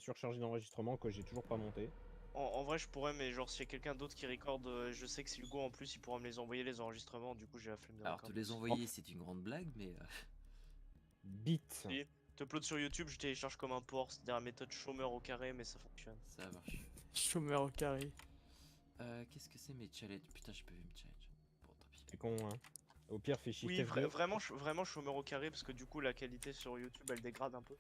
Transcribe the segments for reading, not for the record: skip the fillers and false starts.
surchargé d'enregistrement que j'ai toujours pas monté. En vrai, je pourrais, mais genre, s'il y a quelqu'un d'autre qui recorde, je sais que c'est Hugo en plus, il pourra me les envoyer les enregistrements. Du coup, j'ai la flemme de Alors, te recorder les aussi. envoyer, c'est une grande blague, mais. Bit. Si, t'uploades sur YouTube, je télécharge comme un porc. C'est la méthode chômeur au carré, mais ça fonctionne. Ça marche. Chômeur au carré. Qu'est-ce que c'est mes challenges? Putain, j'ai pas vu mes challenges. Bon, tant pis. C'est con, hein. Au pire, fais Shift Oui, F2. vraiment chômeur au carré, parce que du coup, la qualité sur YouTube, elle dégrade un peu.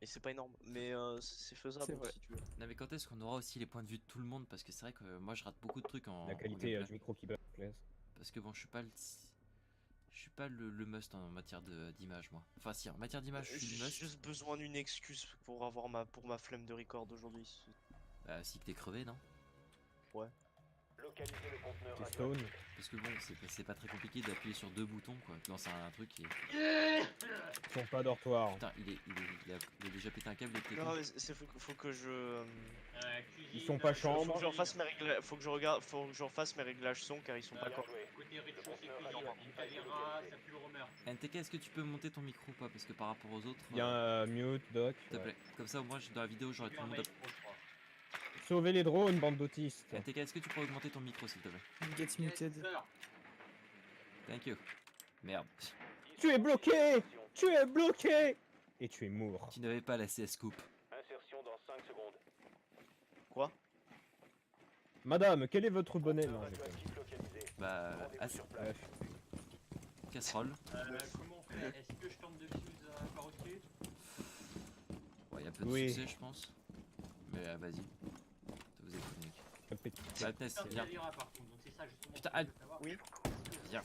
Et c'est pas énorme, mais c'est faisable C'est vrai. si tu veux. Non, mais quand est-ce qu'on aura aussi les points de vue de tout le monde? Parce que c'est vrai que moi je rate beaucoup de trucs en. La en qualité gameplay. du micro qui bug, classe. Parce que bon, je suis pas le. Je suis pas le must en matière d'image, moi. Enfin, si, en matière d'image, je suis le J'ai must. juste besoin d'une excuse pour avoir ma flemme de record aujourd'hui. Bah, si que t'es crevé, non? Ouais. Localiser le conteneur T'es radioactif. stone. Parce que bon, c'est pas très compliqué d'appuyer sur deux boutons, quoi. De lancer un truc et. Ils sont pas dortoirs. Putain, il a déjà pété un câble de Non, mais faut que je. Ils sont pas Faut chambres. que je refasse mes réglages. Faut que je refasse mes réglages son car ils sont pas Bien corrects. joué. Côté rez-de-chaussée Le cuisine, conteneur une caméra, ça pue le roamer. NTK, est-ce que tu peux monter ton micro ou pas? Parce que par rapport aux autres. Il y a un mute, doc. S'il te plaît. Comme ça, au moins, dans la vidéo, j'aurai tout le monde. Sauvez les drones, bande d'autistes. NTK, est-ce que tu pourrais augmenter ton micro, s'il te plaît? Get muted. Thank you. Merde. Tu es bloqué. Tu es bloqué. Et tu es mort. Tu n'avais pas la CS Coupe. Insertion dans 5 secondes. Quoi? Madame, quel est votre bonnet? Conteneur Non, j'ai pas. radioactif localisé. Bah, Rendez-vous assez. sur place. Casserole. Comment on fait? Est-ce que je tente de fuse à carrossier? Ouais, y a peu de Oui. succès, je pense. Mais vas-y. Ça vous écoute, mec. Petit. Bah, Tess, C'est viens. par contre, donc c'est ça justement. Putain, que je veux savoir. Oui. Viens.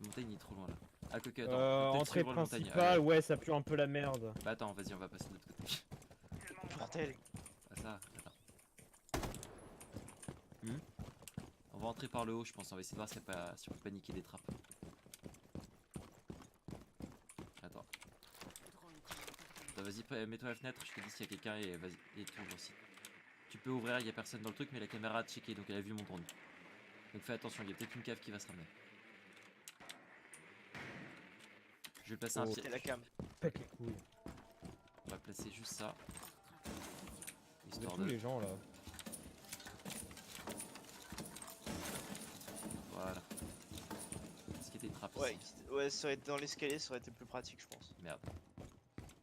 Le montagne il est trop loin là. Ah, quoique, attends. peut-être Entrée suivre le montagne. principale, ouais, ça pue un peu la merde. Bah, attends, vas-y, on va passer de l'autre côté. Bordel. Ah, ça, attends. On va entrer par le haut, je pense. On va essayer de voir si on peut paniquer des trappes. Attends. Attends, vas-y, mets-toi à la fenêtre. Je te dis s'il y a quelqu'un et vas-y, et tourne aussi. Tu peux ouvrir, il y a personne dans le truc, mais la caméra a checké, donc elle a vu mon drone. Donc fais attention, il y a peut-être une cave qui va se ramener. Je vais placer un pied. C'était la cam. Pète les couilles. On va placer juste ça. De Histoire tous de. les gens là. Voilà. Est-ce qu'il y a des trappes Ouais, ici? ouais, ça aurait été dans l'escalier, ça aurait été plus pratique, je pense. Merde.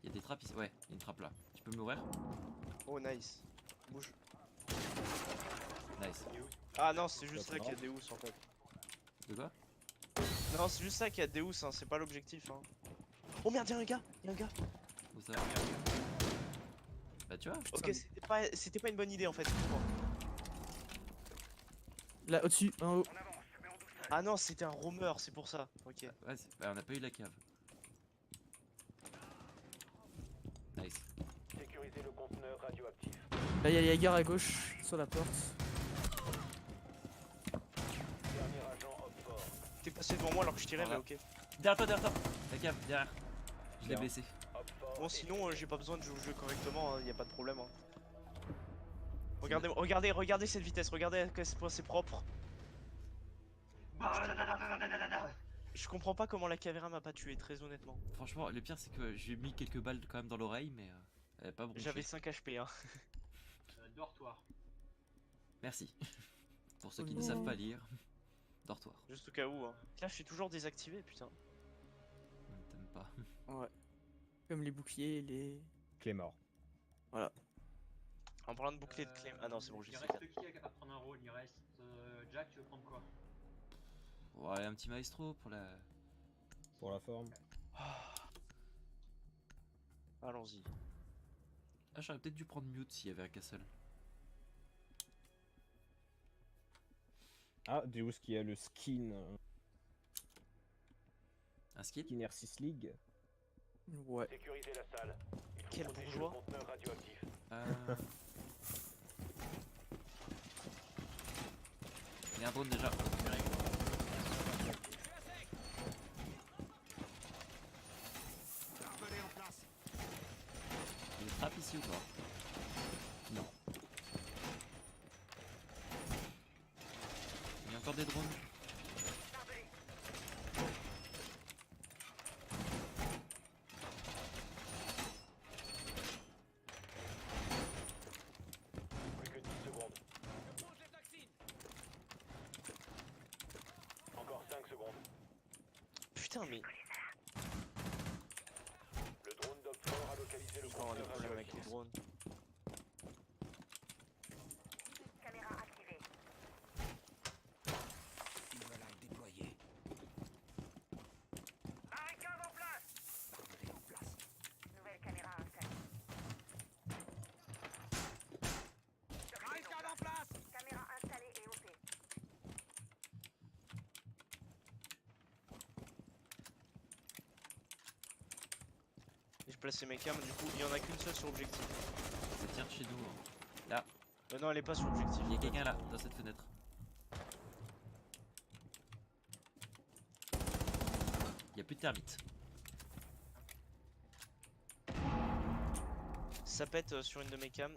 Il y a des trappes ici. Ouais, il y a une trappe là. Tu peux m'ouvrir? Oh, nice. Bouge. Nice. Ah non, c'est juste Ça ça qu'il y a va. des housses en fait. De quoi? Non, c'est juste ça qu'il y a des housses, hein, c'est pas l'objectif. Hein. Oh merde, y'a un gars, y'a un gars. Où ça? Bah, tu vois. Ok, c'était pas une bonne idée en fait. je crois. Là, au-dessus, en haut. Ah non, c'était un roamer, c'est pour ça. Ok. Ouais, bah, on a pas eu la cave. Nice. Sécuriser le conteneur radioactif. Là, il y a Yagar à gauche, sur la porte. Dernier agent hop fort. T'es passé devant moi alors que je tirais, Voilà. mais ok. Derrière toi, La cave, derrière. Je l'ai Bien. blessé. Hop fort. Bon, sinon, j'ai pas besoin de jouer correctement, hein, y a pas de problème. Hein. Regardez cette vitesse, regardez à quel point c'est propre. Je comprends pas comment la caméra m'a pas tué, très honnêtement. Franchement, le pire, c'est que j'ai mis quelques balles quand même dans l'oreille, mais elle a pas bronché. J'avais 5 HP, hein. Dortoir. Merci. Pour ceux qui ne savent pas lire. Dortoir. Juste au cas où. Hein. Là, je suis toujours désactivé, putain. T'aimes pas. Ouais. Comme les boucliers, les. Clé mort. En parlant de bouclier de clé. Ah non, c'est bon, j'ai Il sais. reste qui à prendre un rôle? Il reste Jack, tu veux prendre quoi? Ouais, un petit maestro pour la. Pour la forme. Allons-y. Ah, j'aurais peut-être dû prendre mute s'il y avait un castle. Ah, Deus qui a le skin. Un skin? Skin R6 League. Ouais. Sécuriser la salle. Il faut Quel protéger bourgeois. le conteneur radioactif. Il y a un drone déjà. Il y a des trappes ici ou pas? Non. Il y a encore des drones. putain, mais. Le drone d'Op4 a localisé le Encore les conteneur problèmes avec les radioactif. drones. Caméra activée. Barricade en place. Nouvelle caméra installée. Barricade en place. Caméra installée et OP. Et je placé mes cams, du coup, il y en a qu'une seule sur objectif. Ça tire chez nous. Hein. Non, elle est pas sur objectif. Il y a quelqu'un là, dans cette fenêtre. Il y a plus de termites. Ça pète sur une de mes cams.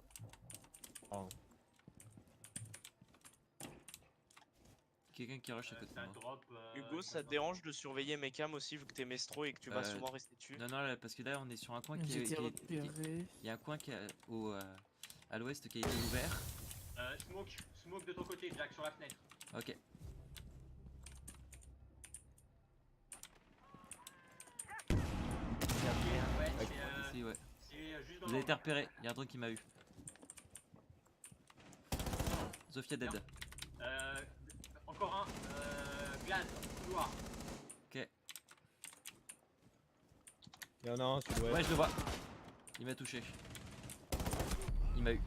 Quelqu'un qui rush à côté de Ça moi. drop. Hugo, ça te dérange de surveiller mes cams aussi, vu que t'es mestro et que tu vas Euh, souvent rester dessus? Non, non, là, parce que là, on est sur un coin J'ai été repéré. Il y a un coin qui à l'ouest qui a été ouvert. Smoke de ton côté, Jack, sur la fenêtre. Ok. Ouais, Ouais. c'est Ici, ouais. juste dans Vous avez été repéré, il y a un drone qui m'a eu. Zofia dead. Encore un. Glad, couloir. Ok. Il y en a un sur l'ouest. Ouais, je le vois. Il m'a touché. Il m'a eu.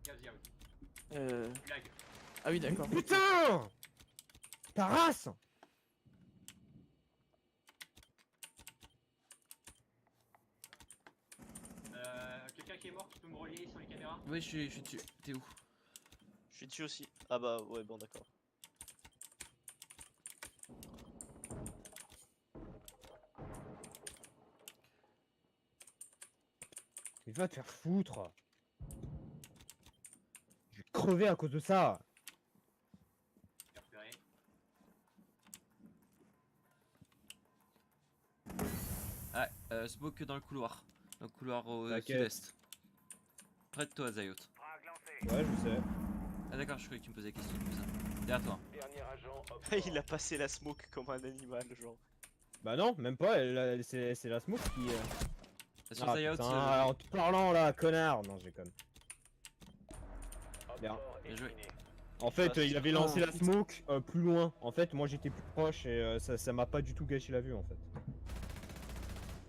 Gazi out. Lag. Ah oui, d'accord. Putain, ta race. Quelqu'un qui est mort qui peut me relier sur les caméras? Ouais, je suis dessus. T'es où? Je suis dessus aussi. Ah bah ouais, bon d'accord. Mais va te faire foutre. Je vais crever à cause de ça. J'ai repéré. Ah, smoke dans le couloir. Dans le couloir au T'inquiète. sud-est. Près de toi, Zayot. Frag lancé. Ouais, je sais. Ah d'accord, je croyais que tu me posais la question comme ça. Derrière toi. Dernier agent Op4. Il a passé la smoke comme un animal, genre. Bah non, même pas, c'est la smoke qui... Sur Ah, Zayot, putain, en te parlant là, connard. Non, je déconne. Op4 Bien. est Bien joué. éliminé. En fait, Ah, il avait lancé ah, la putain. smoke plus loin. En fait, moi j'étais plus proche et ça m'a pas du tout gâché la vue en fait.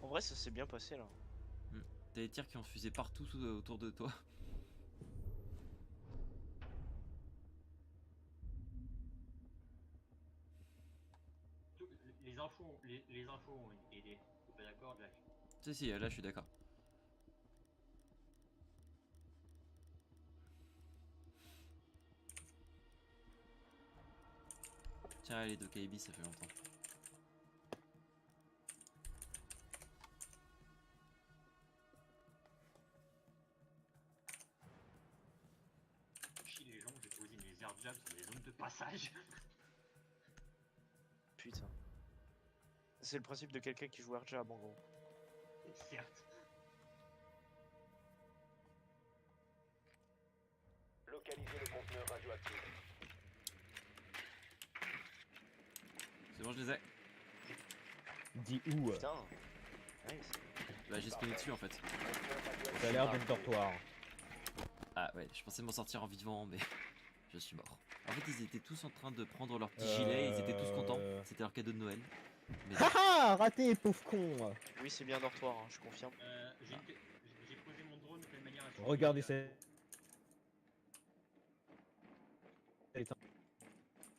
En vrai, ça s'est bien passé là. T'as des tirs qui ont fusé partout autour de toi. Les infos ont aidé. T'es pas d'accord, Jack? Si, là je suis d'accord. Tiens, les deux KB, ça fait longtemps. Chier les gens, j'ai posé mes airdrops sur les zones de passage. Putain. C'est le principe de quelqu'un qui joue Airjab en gros. Certes. Localisez le conteneur radioactif. C'est bon, je les ai. Dis où Putain. Nice. Bah, j'ai spawné dessus en fait. Ça a l'air d'être dortoir. Ah ouais, je pensais m'en sortir en vivant, mais je suis mort. En fait, ils étaient tous en train de prendre leur petit gilet, ils étaient tous contents. C'était leur cadeau de Noël. Mais Haha, raté, pauvre con. Oui, c'est bien dortoir, hein, je confirme. J'ai posé mon drone de telle manière à Regardez cette...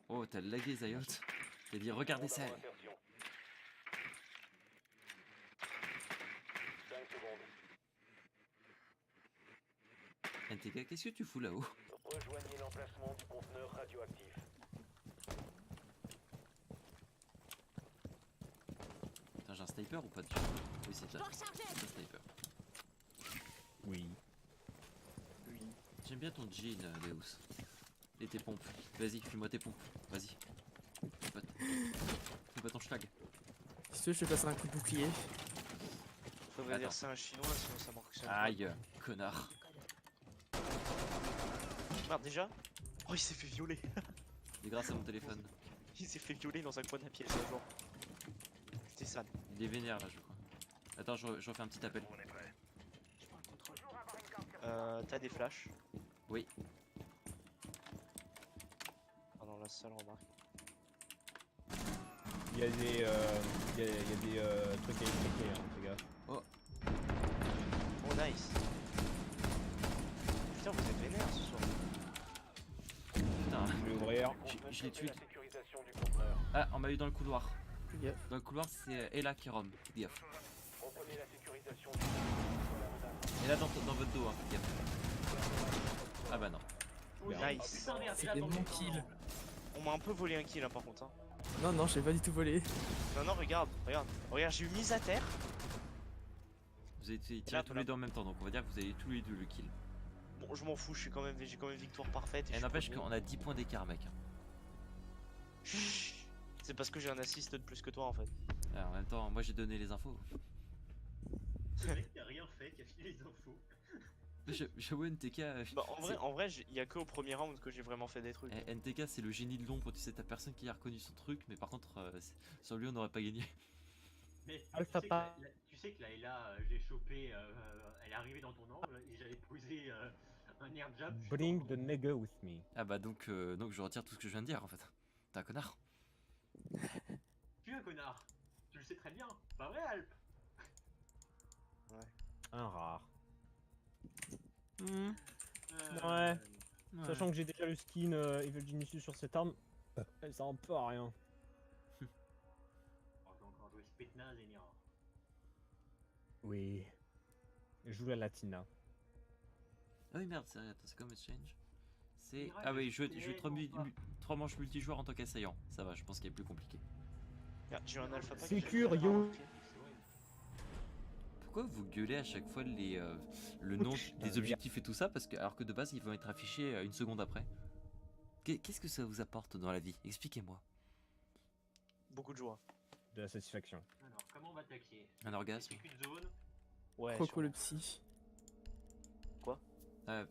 oh, t'as lagué Zayot. T'as dit regardez ça. Insertion. 5 secondes. NTK, qu'est-ce que tu fous là-haut? Rejoignez l'emplacement du conteneur radioactif. Putain, j'ai un sniper ou pas dessus? Oui, c'est ça. C'est un sniper. Oui. J'aime bien ton jean, Deus. Et tes pompes. Vas-y, fais-moi tes pompes. Vas-y. Fais pas ton schlag. Si tu veux, je te passe un coup de bouclier. Faudrait Attends. dire c'est un chinois, sinon ça marche. Aïe, connard. Merde, déjà? Oh, il s'est fait violer. Et grâce à mon téléphone. Il s'est fait violer dans un coin de la pièce un jour. C'était sale. Il est vénère là, je crois. Attends, je refais un petit appel. T'as des flashs? Oui. Ah dans la salle, remarque. Il y a des, trucs électriques, hein, les gars. Oh nice. Putain, vous êtes vénère ce soir. Putain, Je vais ouvrir. je l'ai tué. La sécurisation du conteneur. Ah, on m'a eu dans le couloir. Fais gaffe. Dans le couloir, c'est Ella qui rom. Faites gaffe. Reprenez la sécurisation du conteneur. Et là, dans votre dos, hein, faites gaffe. Ah bah non. Nice. Putain, merde, C'est là, dans mon le- kill. On m'a un peu volé un kill hein, par contre. Hein. Non, non, j'ai pas du tout volé. Non, regarde, regarde. Regarde, j'ai eu mise à terre. Vous avez tiré là, tous les deux en même temps, donc on va dire que vous avez tous les deux le kill. Bon, je m'en fous, j'ai quand même victoire parfaite. Et je suis n'empêche premier. qu'on a 10 points d'écart, mec. Chut. C'est parce que j'ai un assist de plus que toi en fait. Ah, en même temps, moi j'ai donné les infos. Le mec qui a rien fait, qui a filé les infos. J'avoue, NTK. Bah, en vrai, il y a que au premier round que j'ai vraiment fait des trucs. NTK, c'est le génie de l'ombre, tu sais, t'as personne qui a reconnu son truc, mais par contre, sur lui, on n'aurait pas gagné. Mais Alpha Pa. tu sais que là, je l'ai chopé, elle est arrivée dans ton angle et j'avais posé un air jab. Bring the nigga with me. Ah bah donc je retire tout ce que je viens de dire en fait. T'es un connard. Tu es un connard. Tu le sais très bien. Pas vrai, Alp? Un rare. Euh, Ouais. Sachant que j'ai déjà le skin Evil Genius sur cette arme, elle sert un peu à rien. On peut encore jouer Spetnaz et Nira. Oui. Je joue la Latina. Ah oui merde, attends, c'est comme Exchange. C'est... Miracle, Ah oui, je c'est joue 3 manches multijoueurs en tant qu'assaillant. Ça va, je pense qu'il est plus compliqué. Regarde, j'ai eu un alpha pack. Sécure, yo. Pourquoi vous gueulez à chaque fois le nom des objectifs et tout ça parce que, alors que de base ils vont être affichés une seconde après? Qu'est-ce que ça vous apporte dans la vie? Expliquez-moi. Beaucoup de joie. De la satisfaction. Alors, comment on va attaquer? Un orgasme? C'est qu'une zone. Ouais. Croco le psy. Ah,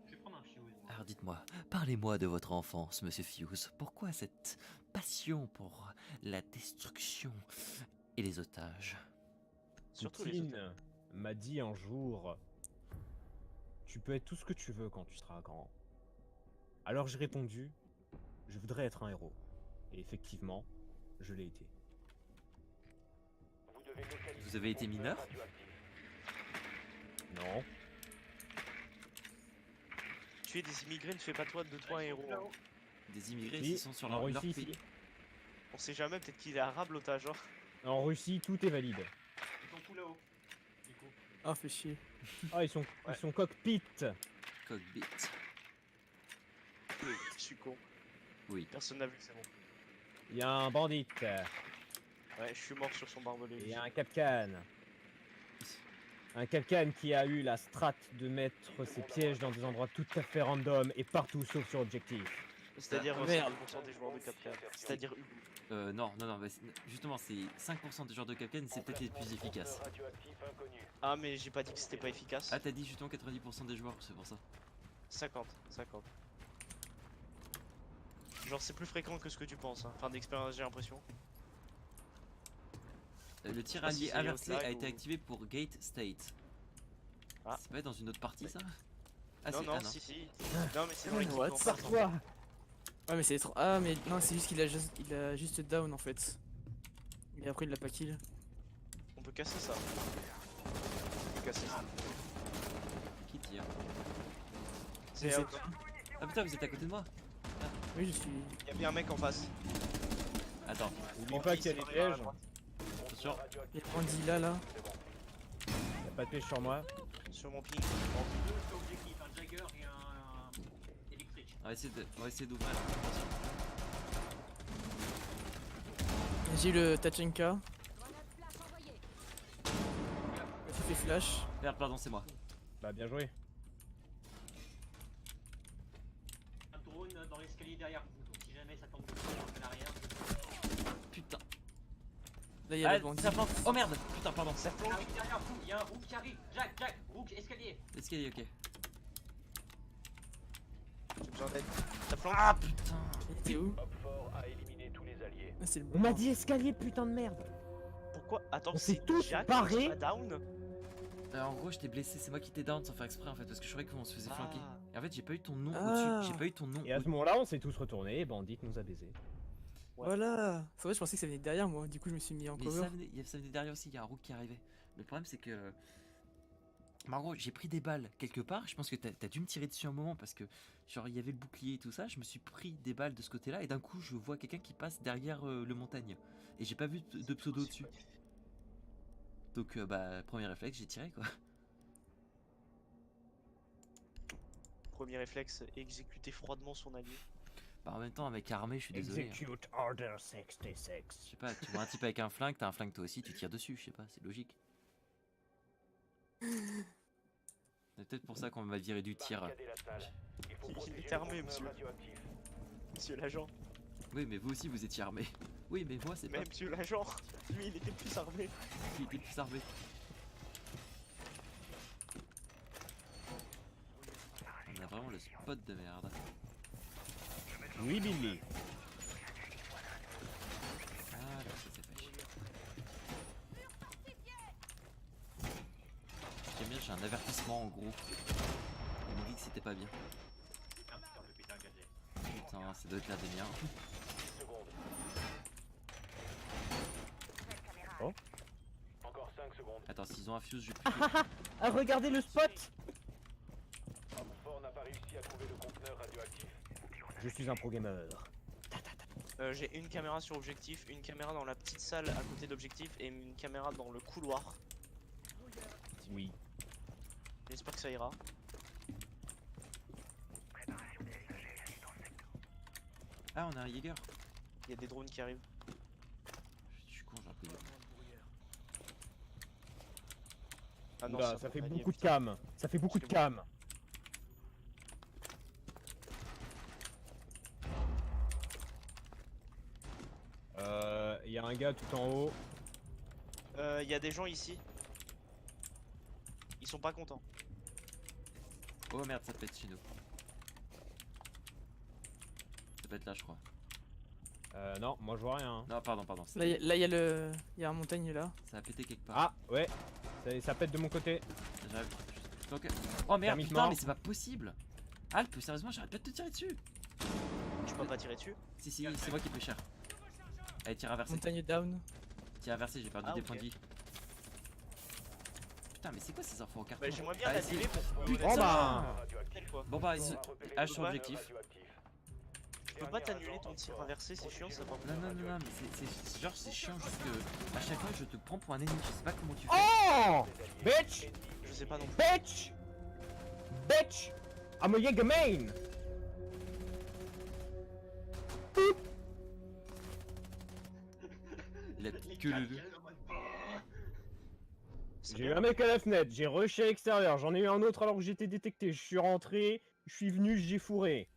Je vais prendre un fuse. moi. alors dites-moi, parlez-moi de votre enfance, monsieur Fuse. Pourquoi cette passion pour la destruction et les otages? Surtout les Poutine autres. m'a dit un jour, tu peux être tout ce que tu veux quand tu seras grand. Alors j'ai répondu, je voudrais être un héros. Et effectivement, je l'ai été. Vous devez localiser Vous avez été le mineur? conteneur radioactif. Non. Tuer des immigrés ne fait pas de toi un héros. hein. Des immigrés Si, qui sont sur en leur Russie, pays. si. On sait jamais, peut-être qu'il est arabe l'otage. Hein. En Russie, tout est valide. Ils sont tous là-haut. Du coup. Ah, fais chier. Ah, ils sont cockpit. Cockpit. Je suis con. Oui. Personne n'a vu, c'est bon. Il y a un bandit. Ouais, je suis mort sur son barbelé. Et il y a un Capcan. Un Capcan qui a eu la strat de mettre ses pièges dans des endroits tout à fait random et partout sauf sur objectif. C'est-à-dire Merde. 50% des joueurs de Capcom. C'est-à-dire Hugo. Non, bah, justement, c'est 5% des joueurs de Capcom, c'est peut-être les plus efficaces. Conteneur radioactif inconnu. Ah, mais j'ai pas dit que c'était pas efficace. Ah, t'as dit justement 90% des joueurs, c'est pour ça. 50. Genre, c'est plus fréquent que ce que tu penses. Hein. Enfin, d'expérience, j'ai l'impression. Le tir sais pas si allié c'est inversé Outlag a été ou- activé pour Gate State. Ah. C'est pas dans une autre partie ça? Ah, non, c'est- non, ah, non. si. Non, mais c'est dans l'équipe. What? en fait. Pars-toi. Ah, mais c'est trop. Ah, mais non, c'est juste qu'il a, il a juste down en fait. Et après, il l'a pas kill. On peut casser ça. On peut casser ça. Qui tire? C'est c'est- out. Ah putain, vous êtes à côté de moi? Oui, je suis. Il y a bien un mec en face. Attends, N'oublie pas qu'il y a des pièges. attention. Il y a Andy là. Il y a pas de piège sur moi. Sur mon ping. Deux sur objectif, un Jagger et un électrique. On va essayer d'ouvrir. Attention. J'ai eu le Tachenka. Grenade flash envoyée. Il fait flash. Merde, pardon, c'est moi. Bah bien joué. Un drone dans l'escalier derrière vous, donc si jamais ça tombe de l'arrière. Putain. Là, il y a Ah, le bandit. ça plante. Oh merde. Putain, pardon. Ça Ah oui, derrière vous, il y a un Rook qui arrive. Jack, Rook, escalier. Escalier, ok. J'ai besoin d'aide. Ça plante. Ah putain. Il était où? Op 4 a éliminé Ah, c'est le On m'a bon. dit escalier, putain de merde. Pourquoi? Attends, On s'est c'est tous Jack barrés. qui va down? En gros, je t'ai blessé, c'est moi qui t'ai down sans faire exprès en fait, parce que je croyais qu'on se faisait flanquer. Ah. Et en fait, j'ai pas eu ton nom Ah. au-dessus, j'ai pas eu ton nom. Et à ce moment-là, on s'est tous retournés et Bandit nous a baisés. Ouais. Voilà. C'est vrai, je pensais que ça venait de derrière moi. Du coup, je me suis mis en Mais cover. ça venait derrière aussi, il y a un rook qui arrivait. Mais le problème, c'est que. Mais en gros, j'ai pris des balles quelque part. Je pense que t'as dû me tirer dessus un moment parce que, genre, il y avait le bouclier et tout ça. Je me suis pris des balles de ce côté-là et d'un coup, je vois quelqu'un qui passe derrière le montagne. Et j'ai pas vu de pseudo dessus. Donc, bah, premier réflexe, j'ai tiré quoi. Premier réflexe, exécuter froidement son allié. Bah, en même temps, un mec armé, je suis désolé. hein. Execute Order Je 66. sais pas, tu vois un type avec un flingue, t'as un flingue toi aussi, tu tires dessus, je sais pas, c'est logique. C'est peut-être pour ça qu'on m'a viré du tir. Barricadez la salle. Il faut Il protéger est le armé, conteneur monsieur. radioactif. Monsieur l'agent. Oui, mais vous aussi vous étiez armé. Oui, mais moi c'est pas. Mais monsieur l'agent, lui il était plus armé. Il était plus armé. On a vraiment le spot de merde. Oui, Billy. Ah, là, ça s'est fait chier. J'aime bien, j'ai un avertissement en gros. Il m'a dit que c'était pas bien. Ah putain, je vais péter un gadget. Putain, ça doit être l'un des miens. 10 secondes. Nouvelle caméra. Oh. Encore 5 secondes. Attends, s'ils ont un fuse, je Ah, regardez le spot. Fort n'a pas réussi à trouver le conteneur radioactif. Je suis un pro gamer. J'ai une caméra sur objectif, une caméra dans la petite salle à côté d'objectif et une caméra dans le couloir. Oui. J'espère que ça ira. Ah, on a un Jäger. Il y a des drones qui arrivent. Je suis con, j'ai un peu de. Ah non, Oula, c'est ça un fait bon allié, beaucoup de putain. cam. Ça fait beaucoup de C'est bon. cam. Il y a un gars tout en haut. Il y a des gens ici. Ils sont pas contents. Oh merde, ça pète chez nous. Ça pète là, je crois. Non, moi je vois rien. hein. Non, pardon, pardon. Là, il y a le. Il y a un montagne là. Ça a pété quelque part. Ah, ouais. Ça pète de mon côté. J'arrive. Donc... Oh merde, Thermique putain, mort. mais c'est pas possible. Alp, sérieusement, j'arrête pas de te tirer dessus. Je peux pas tirer dessus. Si, si, c'est moi qui fais cher. Allez, tire inversé. Montagne down. Tire inversé, j'ai perdu Ah, des ok. points de vie. Putain, mais c'est quoi ces infos en carton Bah, j'aimerais bien Ah, la c'est- télé pour Putain. Oh bah. quelle fois. Bon bah, Fort a repéré H le sur conteneur objectif. radioactif. Je peux pas t'annuler ton tir inversé, c'est chiant, ça va. Non, non, non, non, mais c'est genre, c'est chiant juste que à chaque fois je te prends pour un ennemi, je sais pas comment tu fais. Oh Bitch Je sais pas non plus. Bitch Bitch I'm a Jäger main. La petite queue leu. C'est J'ai eu bien. un mec à la fenêtre, j'ai rushé à l'extérieur, j'en ai eu un autre alors que j'étais détecté, je suis rentré, je suis venu, j'ai fourré.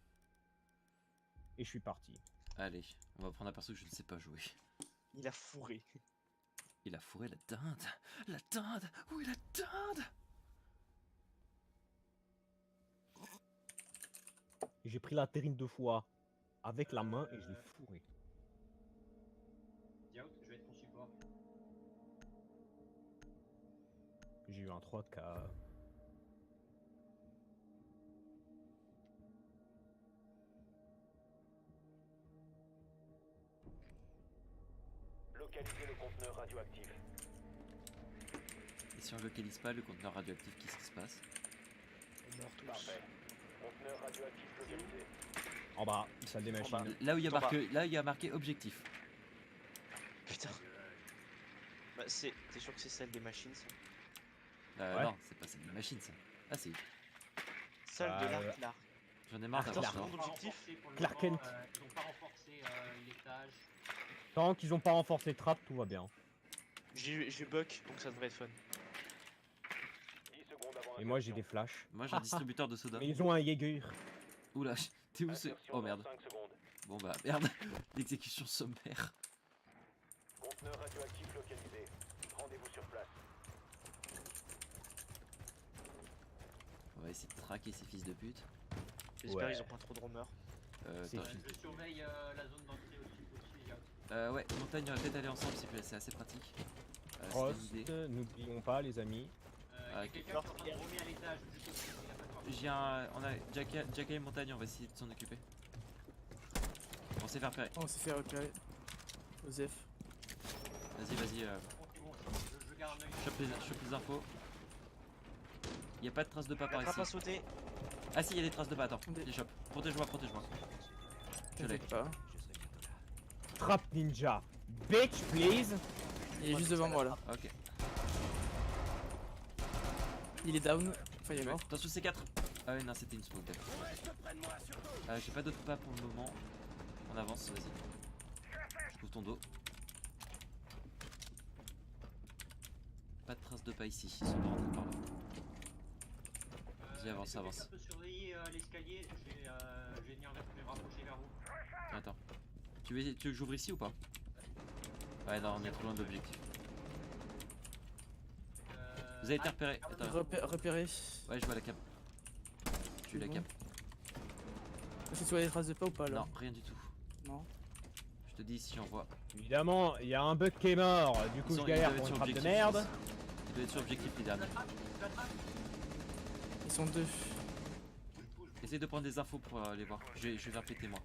Et je suis parti. Allez, on va prendre un perso que je ne sais pas jouer. Il a fourré. Il a fourré la dinde. La dinde. Oui, la dinde. Et j'ai pris la terrine 2 fois. Avec la main et je l'ai fourré. Diaout, je vais être ton support. J'ai eu un 3K. Localisez le conteneur radioactif. Et si on localise pas le conteneur radioactif, qu'est-ce qui se passe? On meurt tous. Parfait. Conteneur radioactif localisé. En bas, salle des En bas. machines. Là où il y a T'en marqué, là il y a marqué objectif. Putain. Bah c'est. T'es sûr que c'est celle des machines ça? Ouais. Non, c'est pas cette machine ça. Ah si, Salle de l'arc là. j'en ai marre Ah, d'avoir Clark. ça. Clark. Objectif. Clark Kent. Ils ont pas renforcé l'étage. Tant qu'ils ont pas renforcé trap, tout va bien. J'ai buck donc ça devrait être fun. 10 secondes avant Et moi j'ai insertion. des flashs. Moi j'ai un distributeur de soda. Mais ils ont un Jäger. Oula, t'es où ce... Insertion Oh dans merde. 5 secondes. Bon bah merde. L'exécution sommaire. Conteneur radioactif localisé. Rendez-vous sur place. On va essayer de traquer ces fils de pute. J'espère Ouais. ils ont pas trop de rumeurs. C'est Attends, fini. Je surveille la zone d'entrée au-dessus, Diaout. Ouais, montagne, on va peut-être aller ensemble, c'est assez pratique. Frost, C'était l'idée. n'oublions pas les amis. Ah, Il y a quelqu'un qui est en train de roamer à l'étage, juste au-dessus, il a pas de porte. J'ai on a Jacka et montagne, on va essayer de s'en occuper. On s'est fait repérer. Oh, on s'est fait repérer. Joseph. Vas-y, C'est bon, je garde un œil. chope les infos. Y a pas de traces de pas par La trappe a ici. sauté. Ah si, y a des traces de pas, attends, Des- les chope. Protège-moi. Je l'ai. T'inquiète pas. Trap ninja. Bitch, please. Il est juste devant moi là. Ok. Il est down. Enfin, il est mort. Attention, C4. Ah ouais, non, c'était une smoke. d'accord. J'ai pas d'autres pas pour le moment. On avance, vas-y. Je couvre ton dos. Pas de traces de pas ici, ils sont pas rentrés par là. Vas-y, avance. Quelqu'un peut surveiller l'escalier, je vais venir me rapprocher vers vous. Attends. Tu veux que j'ouvre ici ou pas? Ouais, non, on est trop loin de l'objectif. Vous avez été repéré. Attends. Repéré. Ouais, je vois la cam. Tu la Bon. cam. Est-ce que tu vois des traces de pas ou pas là? Non, rien du tout. Non. Je te dis si j'en vois. Évidemment, il y a un bug qui est mort. Du coup, Ils je sont- galère ils doivent pour être une sur trappe de objectif, merde. je pense. Ils doivent être sur objectif les derniers. Ils sont deux. Essaye de prendre des infos pour les voir. Je vais faire péter moi.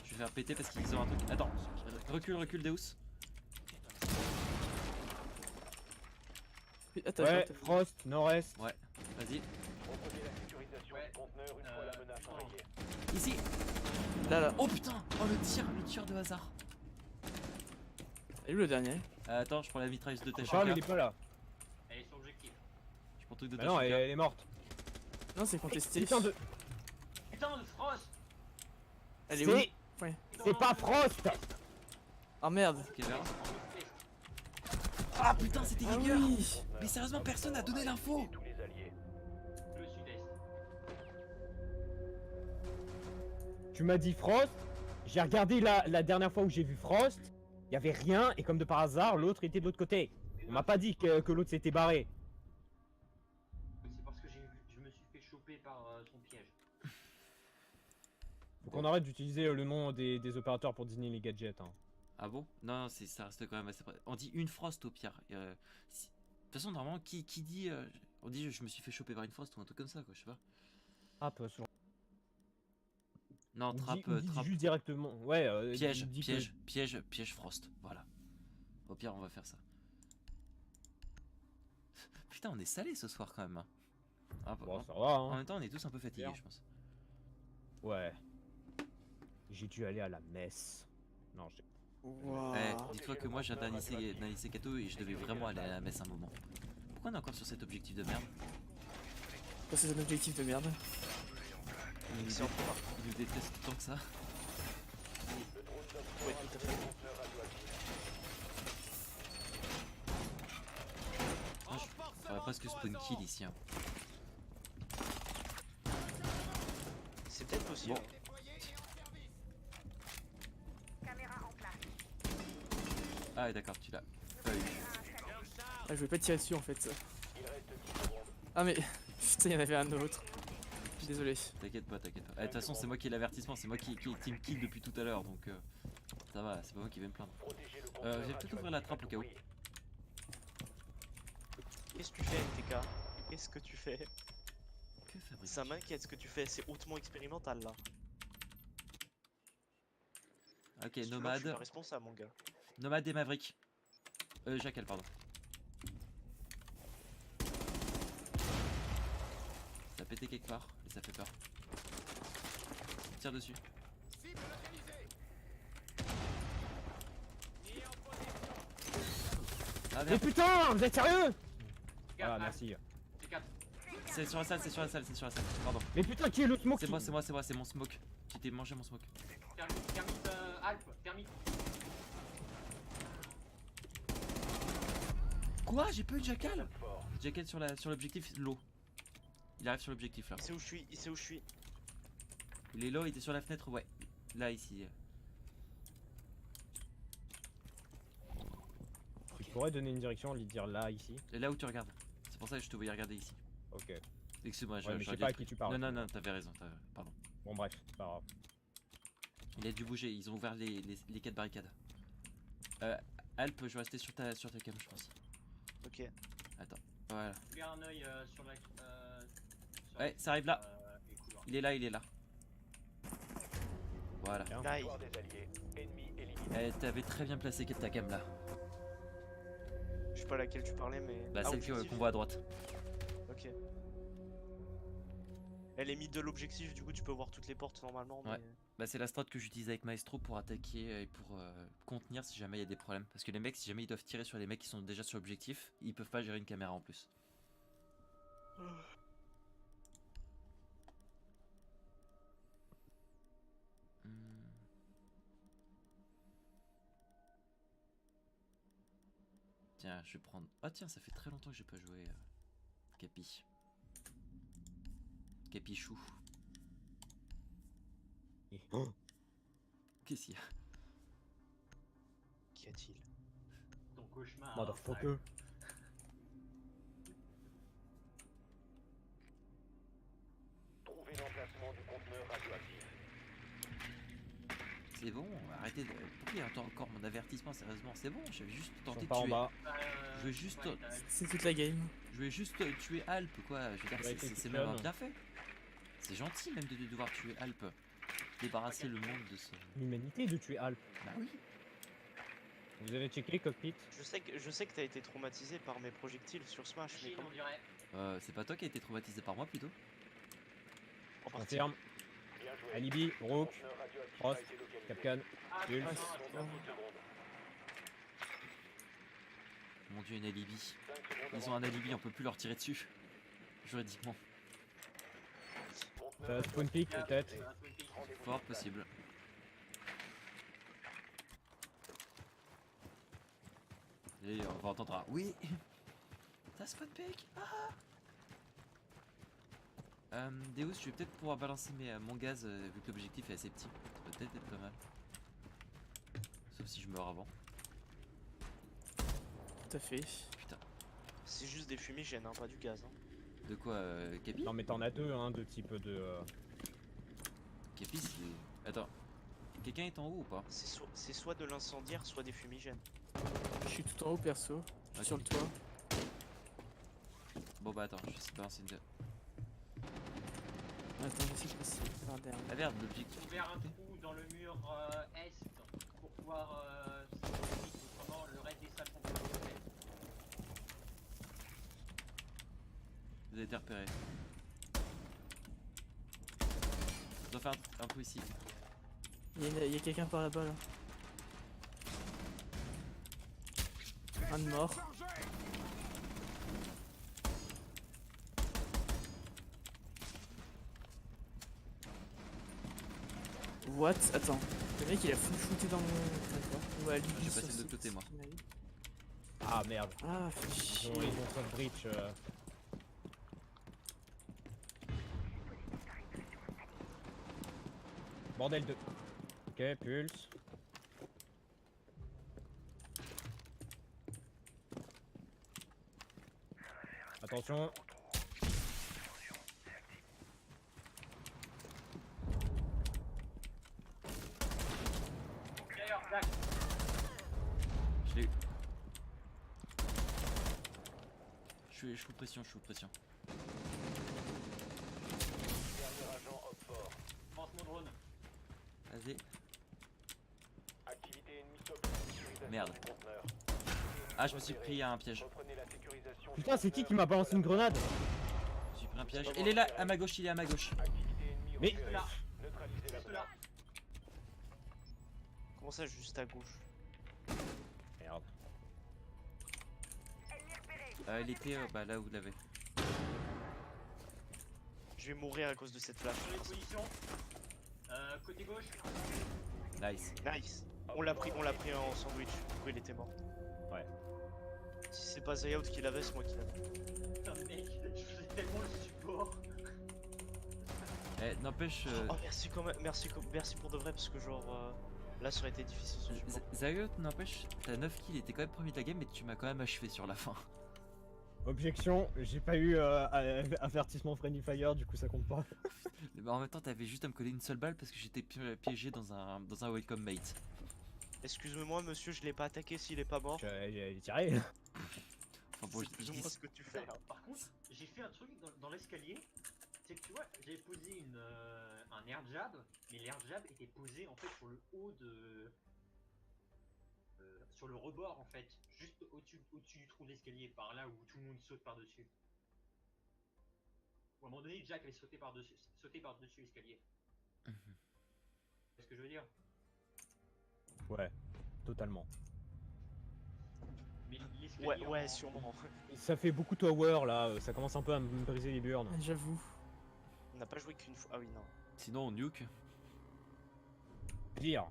Je vais faire péter parce qu'ils ont un truc. Attends, recule Deus. Attends, Ouais, attends. Frost, nord-est. Ouais, vas-y. Proposez la sécurisation Ouais. du conteneur une fois la menace enrayée. Ici. Là. Oh putain. Oh le tir de hasard. Et où le dernier? Attends, je prends la mitrailleuse de Ah, mais Tachanka. il est pas là. Elle est sur objectif. Je prends le truc de Bah non, Tachanka. elle est morte. Non, c'est contesté. Putain de. Putain de Frost. Elle est où? C'est. Ouais. C'est pas Frost. Ah merde. Ok, vert. Ah putain, c'était Ah dégueu. oui. Mais sérieusement, personne n'a donné l'info. Tous les alliés. Le sud-est. Tu m'as dit Frost. J'ai regardé la dernière fois où j'ai vu Frost. Il y avait rien et comme de par hasard, l'autre était de l'autre côté. On m'a pas dit que l'autre s'était barré. C'est parce que je me suis fait choper par son piège. Faut qu'on arrête d'utiliser le nom des opérateurs pour désigner les gadgets. Hein. Ah bon? Non, ça reste quand même assez près. On dit une Frost au pire. De toute façon, normalement, qui dit. On dit je me suis fait choper par une Frost ou un truc comme ça, quoi, je sais pas. Trappe, souvent. Non, On dit- trappe, on dit trappe. juste directement. Ouais, Piège, il dit que- piège Frost. Voilà. Au pire, on va faire ça. Putain, on est salé ce soir quand même. Hein. Ah, Bon, en- ça va, en hein. même temps, on est tous un peu fatigués, Bien. je pense. Ouais. J'ai dû aller à la messe. Non, j'ai. Waouh. Dis-toi que moi, j'ai un lycée catho et je devais vraiment aller à la messe un moment. Pourquoi on est encore sur cet objectif de merde? Parce que c'est un objectif de merde. Il nous, C'est en commun. il nous déteste tant que ça. Le drone d'Op Ouais, tout à fait. conteneur radioactif. Ah, on va presque spawn kill ici. Hein. C'est peut-être possible. Bon. Caméra en place. Ah ouais, d'accord, tu l'as pas eu. Ah, je voulais pas tirer dessus en fait. Il reste 10 secondes. Ah mais. Putain, il y en avait un autre. Je suis désolé. T'inquiète pas. De toute façon, c'est moi qui ai l'avertissement, c'est moi qui est team kill depuis tout à l'heure, donc ça va, c'est pas moi qui vais me plaindre. Protégez le Je conteneur vais peut-être ouvrir la trappe au cas où. radioactif. Qu'est-ce que tu fais, NTK? Qu'est-ce que tu fais? Que fabrique? Ça m'inquiète ce que tu fais, c'est hautement expérimental là. Ok, Je suis nomade. pas responsable, mon gars. Nomade et Maverick. Jackal, pardon. Ça a pété quelque part et ça fait peur. Tire dessus. Ah Mais merde, putain, vous êtes sérieux? Gars, Voilà, merci. C4. c'est sur la salle, pardon. Mais putain, qui est le smoke? C'est mon smoke. J'ai été mangé mon smoke. Thermite Alpha. Thermite. Quoi? J'ai pas eu de Jackal? Fort. Jackal sur l'objectif low. Il arrive sur l'objectif là. Il sait où je suis, il sait où je suis. Il est low, il était sur la fenêtre, ouais. Là, ici. Tu pourrais donner une direction, lui dire là, ici. Et là où tu regardes. C'est pour ça que je te voyais regarder ici. Ok. Excuse-moi, Ouais, mais je sais j'aurais pas à dit- qui tu parles. Non, t'avais raison, pardon. Bon, bref, c'est pas grave. Il a dû bouger, ils ont ouvert les 4 barricades. Alp, je vais rester sur ta cam, je pense. Ok. Attends, voilà. Fais un œil sur la. sur Ouais, ça arrive là. les couloirs. Il est là. Voilà. Bien. Nice. Victoire des alliés. Ennemi éliminé. T'avais très bien placé ta cam là. Je sais pas laquelle tu parlais, mais. Bah, Ah, celle objectif. qu'on voit à droite. Ok. Elle est mise de l'objectif, du coup tu peux voir toutes les portes normalement. Ouais. Mais... Bah, c'est la strat que j'utilise avec Maestro pour attaquer et pour contenir si jamais il y a des problèmes. Parce que les mecs, si jamais ils doivent tirer sur les mecs qui sont déjà sur l'objectif, ils peuvent pas gérer une caméra en plus. Hmm. Tiens, je vais prendre. Ah, tiens, ça fait très longtemps que j'ai pas joué. Capi. Capichou. Oh, Qu'est-ce qu'il y a? Qu'y a-t-il? Ton cauchemar. motherfucker. Trouvez l'emplacement du conteneur radioactif. C'est bon, arrêtez de. Pourquoi il entend encore mon avertissement? Sérieusement, c'est bon, j'avais juste Ils tenté sont de pas en tuer. bas. Je veux juste. C'est toute la game. Je vais juste tuer Alp, quoi. Je veux dire, Ouais, t'es c'est tout même jeune. bien fait. C'est gentil même de devoir tuer Alp. Débarrasser le monde de ce. L'humanité de tuer Alp. Bah oui. Vous avez checké Cockpit? Je sais que t'as été traumatisé par mes projectiles sur Smash, mais Chine, comment on dirait. C'est pas toi qui a été traumatisé par moi plutôt? en partie. Confirme. Bien joué. Alibi, Rook, Conteneur radioactif Frost, a été localisé. Capcan. Ah, Pulse. putain, Dans attends. 10 secondes. Mon dieu, une alibi. 5 secondes Ils avant ont un le alibi, on peut plus leur tirer dessus. Juridiquement. conteneur Spawn peak Ah, peut-être. c'est un Twin Peaks. Rendez-vous Fort sur place. possible. Et on va entendre un oui. T'as spawn pick. Deus, je vais peut-être pouvoir balancer mon gaz vu que l'objectif est assez petit. Ça peut peut-être être pas mal. Sauf si je meurs avant. Tout à fait. Putain. C'est juste des fumigènes, hein, pas du gaz. Hein. De quoi, Capi? Non mais t'en as deux, hein, de type de... Capi, c'est. Attends. Quelqu'un est en haut ou pas? C'est soit de l'incendiaire, soit des fumigènes. Je suis tout en haut perso. Je suis Ok. sur le toit. Bon bah attends, je sais pas, c'est une. Attends, j'essaie de passer par derrière. Ah merde, l'objectif. J'ai ouvert un trou dans le mur est pour pouvoir autrement le reste des salles sont bloquées. Vous avez été repéré. Je dois faire un trou ici. Il y a quelqu'un par là-bas là. Un de mort. What? Attends. Le mec il a full shooté dans mon. D'accord. Ouais, lui, J'ai ça, passé de c'est- l'autre côté, moi. c'est ma vie. Ah merde. Ah, fais Ils chier. ont soft breach. Bordel de... Ok, Pulse. Attention. D'ailleurs, Zach, Je l'ai eu. Je suis sous pression, Dernier agent hop fort. pense mon drone. Vas-y. Activité ennemie SOC. Sécurisation Merde. du conteneur. Ah, je me suis pris à un piège. Reprenez la sécurisation du Putain, c'est qui conteneur. qui m'a balancé une grenade? Je suis pris un piège. Il est là, à ma gauche, il est à ma gauche. Activité ennemie Mais- opérée. Là. Neutralisez la Juste là. menace. Comment ça, juste à gauche? Merde. Il était bah, là où vous l'avez. Je vais mourir à cause de cette flash. Sur les positions. Côté gauche. Nice. Nice. On l'a pris en sandwich. Du coup, il était mort. Ouais. Si c'est pas Zayout qui l'avait, c'est moi qui l'avais. Putain, mec, je faisais tellement le support. N'empêche. Oh, merci quand même. Merci pour de vrai, parce que genre. Là, ça aurait été difficile ce support. Zayot, n'empêche, t'as 9 kills, t'es quand même premier de la game, mais tu m'as quand même achevé sur la fin. Objection, j'ai pas eu avertissement friendly fire, du coup ça compte pas. Mais en même temps, t'avais juste à me coller une seule balle parce que j'étais piégé dans un welcome mate. Excuse-moi monsieur, je l'ai pas attaqué s'il est pas mort. J'ai tiré. Enfin, bon, C'est plus ou moins ce que tu fais. hein. Par contre, j'ai fait un truc dans l'escalier. C'est que tu vois, j'avais posé un air jab, mais l'air jab était posé en fait sur le haut de. Sur le rebord en fait, juste au-dessus du trou de l'escalier, par là où tout le monde saute par-dessus. Ou à un moment donné, Jack avait sauté par-dessus l'escalier. C'est ce que je veux dire. Ouais, totalement. Mais Ouais, l'escalier. ouais, sûrement. Ça fait beaucoup tower là, ça commence un peu à me briser les burnes. J'avoue. On n'a pas joué qu'une fois. Ah oui, non. Sinon, on nuke. Dire.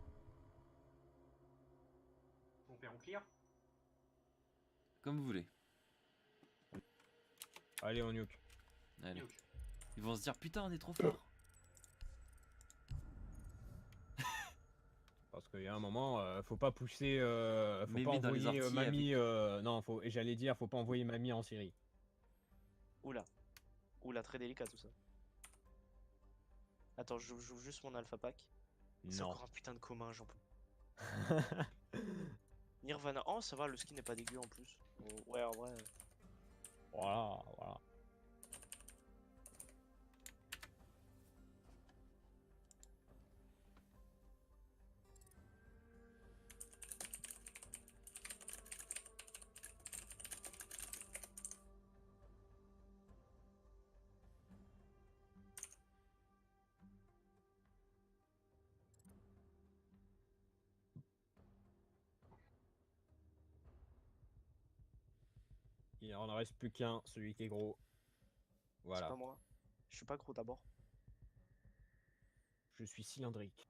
On fait en clear. Comme vous voulez. Allez, on nuke. Allez. Nuke. Ils vont se dire putain, on est trop fort. Parce qu'il y a un moment, faut pas pousser, faut Mémé pas dans les envoyer orties mamie. Non, faut. Et j'allais dire, faut pas envoyer mamie en Syrie. Oula. Oula, très délicat tout ça. Attends, je joue juste mon alpha pack. C'est Non. encore un putain de commun, j'en peux. Nirvana. Oh, ça va, le skin n'est pas dégueu en plus. Oh, ouais, en vrai. Voilà, voilà. Il en reste plus qu'un, celui qui est gros. C'est Voilà. pas moi. Je suis pas gros d'abord. Je suis cylindrique.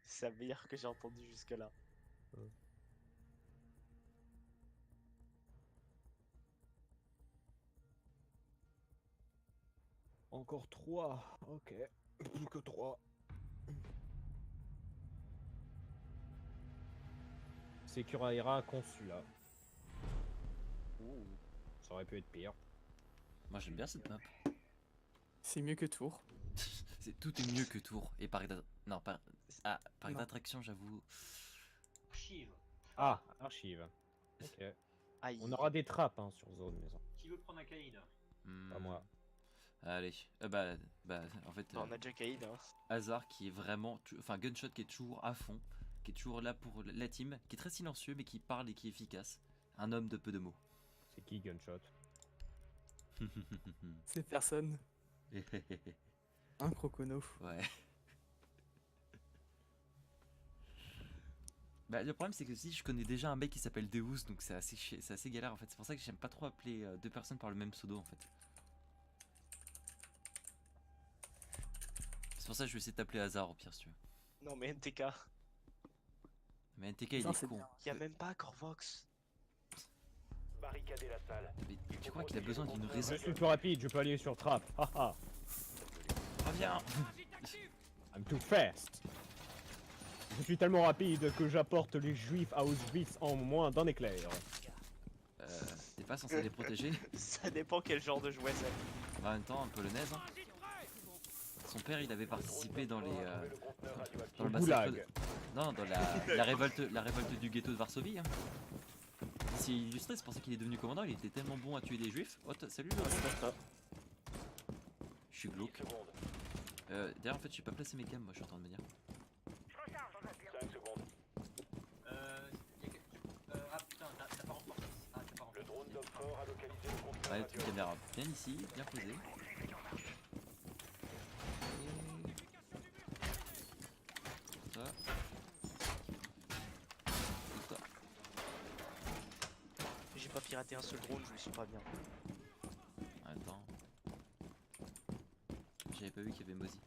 C'est la meilleure que j'ai entendu jusque-là. Encore 3. Ok. Plus que 3. Sekuraira conçu là. Ouh. Ça aurait pu être pire. Moi, j'aime bien cette map. C'est mieux que Tours. Tout est mieux que Tours. Et parc d'attraction. Non, parc Non. d'attraction, j'avoue. Archive. Ah, archive. Ok. Aïe. On aura des trappes hein, sur zone maison. Qui veut prendre un Kaïd? Pas moi. Allez. En fait, Bah, on a déjà Kaïd. Hein. Hazard qui est vraiment. Enfin, Gunshot qui est toujours à fond. Qui est toujours là pour la team. Qui est très silencieux, mais qui parle et qui est efficace. Un homme de peu de mots. C'est qui Gunshot? C'est personne. Un crocono. Ouais. Bah, le problème c'est que si je connais déjà un mec qui s'appelle Deus, donc c'est assez galère en fait. C'est pour ça que j'aime pas trop appeler deux personnes par le même pseudo en fait. C'est pour ça que je vais essayer de t'appeler Hazard au pire si tu veux. Non, mais NTK. Mais NTK il Non, est c'est con. bien. Y a même pas Corvox. Barricadez la salle. Mais tu crois qu'il a besoin d'une raison? Je suis plus rapide, je peux aller sur trappe. Haha. Reviens. I'm too fast. Je suis tellement rapide que j'apporte les juifs à Auschwitz en moins d'un éclair. T'es pas censé les protéger? Ça dépend quel genre de jouet c'est. En même temps, un polonaise. Hein. Son père il avait participé dans les. Dans le Le massacre. goulag. Non, dans la révolte du ghetto de Varsovie. Hein. C'est illustré, c'est pour ça qu'il est devenu commandant, il était tellement bon à tuer des juifs. Oh, salut le respect. Je suis glauque. D'ailleurs, en fait, je suis pas placé mes cams, moi je suis en train de me dire. 5 secondes. Ah putain, t'as pas remporté. Ah, t'as pas remporté. Le drone d'Oxford a localisé le conteneur Ouais, une radioactif. caméra bien ici, bien posée. Ça. Ça. J'ai pas piraté un seul drone, je me suis pas bien. Attends. J'avais pas vu qu'il y avait Mozi.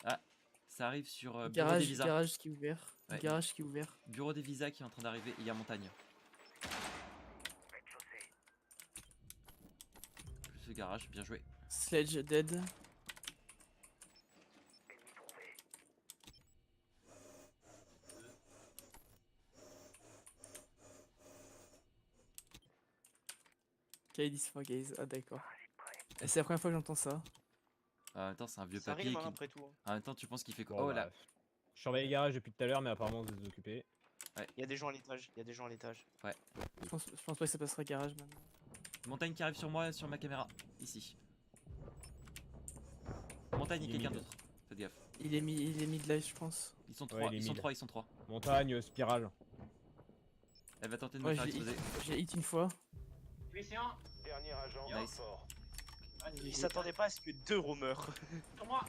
Ah, ça arrive sur bureau des Garage, visas. garage qui est ouvert. Ouais. Garage qui est ouvert. Bureau des visas qui est en train d'arriver et il y a montagne. Plus le garage, bien joué. Sledge dead. K10 for gaze. Ah d'accord. Et c'est la première fois que j'entends ça. En même temps, c'est un vieux Ça papier. arrive hein, après tout. Hein. En même temps, tu penses qu'il fait quoi? Bon, Oh là. bah, je surveille les garages depuis tout à l'heure, mais apparemment vous êtes occupés. Il y a des gens à l'étage. Il y a des gens à l'étage. Je pense pas que ça passera garage maintenant. Montagne qui arrive sur moi, sur ma caméra. Ici. Montagne et Il est quelqu'un mid. d'autre. Faites gaffe. Il est mid-life, je pense. Ils sont Ouais, trois, il est ils sont mid. trois, ils sont trois. Montagne, spirale. Elle va tenter de me Ouais, faire j'ai hit, exploser. j'ai hit une fois. Blessé un. Dernier agent Nice. fort. Ils s'attendaient pas à ce que 2 roamers. Sur moi.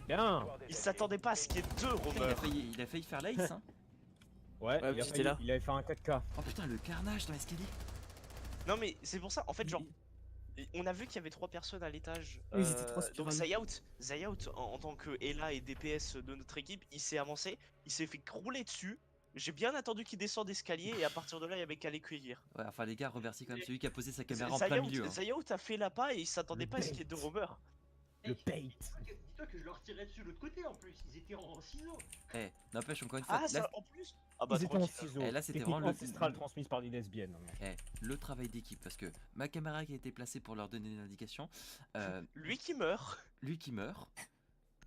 Bien. Ils s'attendaient pas à ce qu'il y ait 2 Putain, roamers. il a failli faire l'ace, hein. Ouais, Ouais, il, a j'étais failli- là. il avait fait un 4K. Oh putain, le carnage dans l'escalier. Non mais c'est pour ça. En fait genre. On a vu qu'il y avait 3 personnes à l'étage. Oui, ils étaient trois donc spirales. Zayout en tant que Ella et DPS de notre équipe, il s'est avancé, il s'est fait rouler dessus. J'ai bien attendu qu'il descende d'escalier et à partir de là, il y avait qu'à les cueillir. Ouais, enfin les gars, remercie quand même celui qui a posé sa caméra en plein milieu. Hein. Zayout a fait la pas et il s'attendait Le pas à ce qu'il y ait 2 roamers. Le bait. Dis-toi que je leur tirais dessus de l'autre côté en plus. Ils étaient en ciseaux. Eh, n'empêche encore une fois. Ah là, ça en plus. Ah bah Ils étaient en tranquille. ciseaux. Eh, là, c'était Technique vraiment le- ancestrale transmise par des lesbiennes. le travail d'équipe parce que ma caméra qui a été placée pour leur donner une indication, Lui qui meurt. lui qui meurt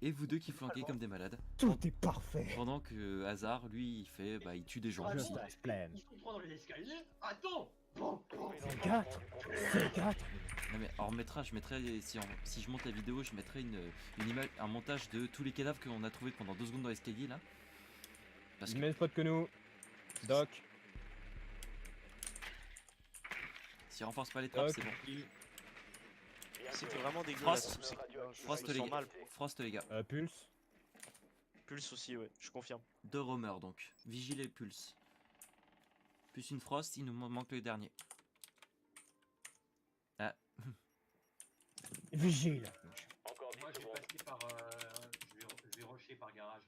et vous deux qui flanquez comme des malades. Tout est parfait. Pendant que Hazard, lui, il fait, bah, il tue des gens Ah, aussi. bon. Just as planned. Ils sont trois dans les escaliers. Attends. Bon. C'est 4. C'est 4. Non mais on remettra, je mettrai, si je monte la vidéo, je mettrai une image, un montage de tous les cadavres qu'on a trouvés pendant 2 secondes dans l'escalier là. Parce Il que met le spot que nous. Doc. si on renforce pas les trappes, Doc. c'est bon. C'était vraiment dégueulasse. Frost. C'est- je Frost me les sens gars. mal. Frost les gars. Pulse. Pulse aussi ouais, je confirme. 2 roamers donc. Vigile et pulse. Plus une frost, il nous manque le dernier. Ah, Vigile. Encore 10 Moi je vais secondes. passer par. Je vais rusher par garage.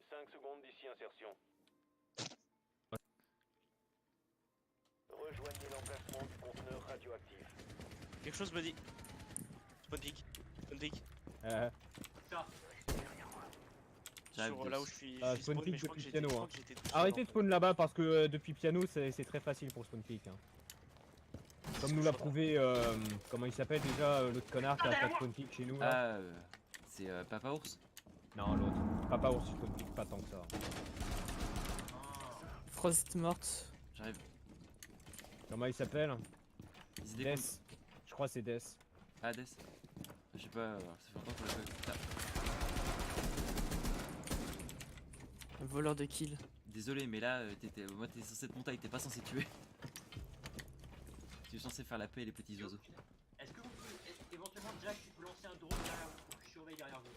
5 secondes d'ici insertion. Rejoignez l'emplacement du conteneur radioactif. Quelque chose me dit. Spawn peak. Spawn peak. Ça. j'arrive Sur de- là où je suis. Ah, je suis spawn spawn, peak mais je crois que depuis j'étais- piano, je crois hein. que j'étais tout seul, Arrêtez en de fait. spawn là-bas parce que depuis piano c'est très facile pour spawn peak. Hein. Comme nous l'a prouvé, comment il s'appelle déjà l'autre connard qui a fait spawn peak chez nous là. Ah, c'est Papa Ours. Non, l'autre. Papa ours spawn peak pas tant que ça. Frost morte. J'arrive. Comment il s'appelle? Ils étaient Death. Je crois que c'est Death. Ah, Death. Je sais pas, ça fait longtemps qu'on l'a pas vu. Putain. Un voleur de kill. Désolé, mais là, moi t'es censé te monter, t'es pas censé tuer. Tu es censé faire la paix et les petits oiseaux. Est-ce que vous pouvez. Éventuellement, Jack, tu peux lancer un drone derrière vous pour que je surveille derrière vous.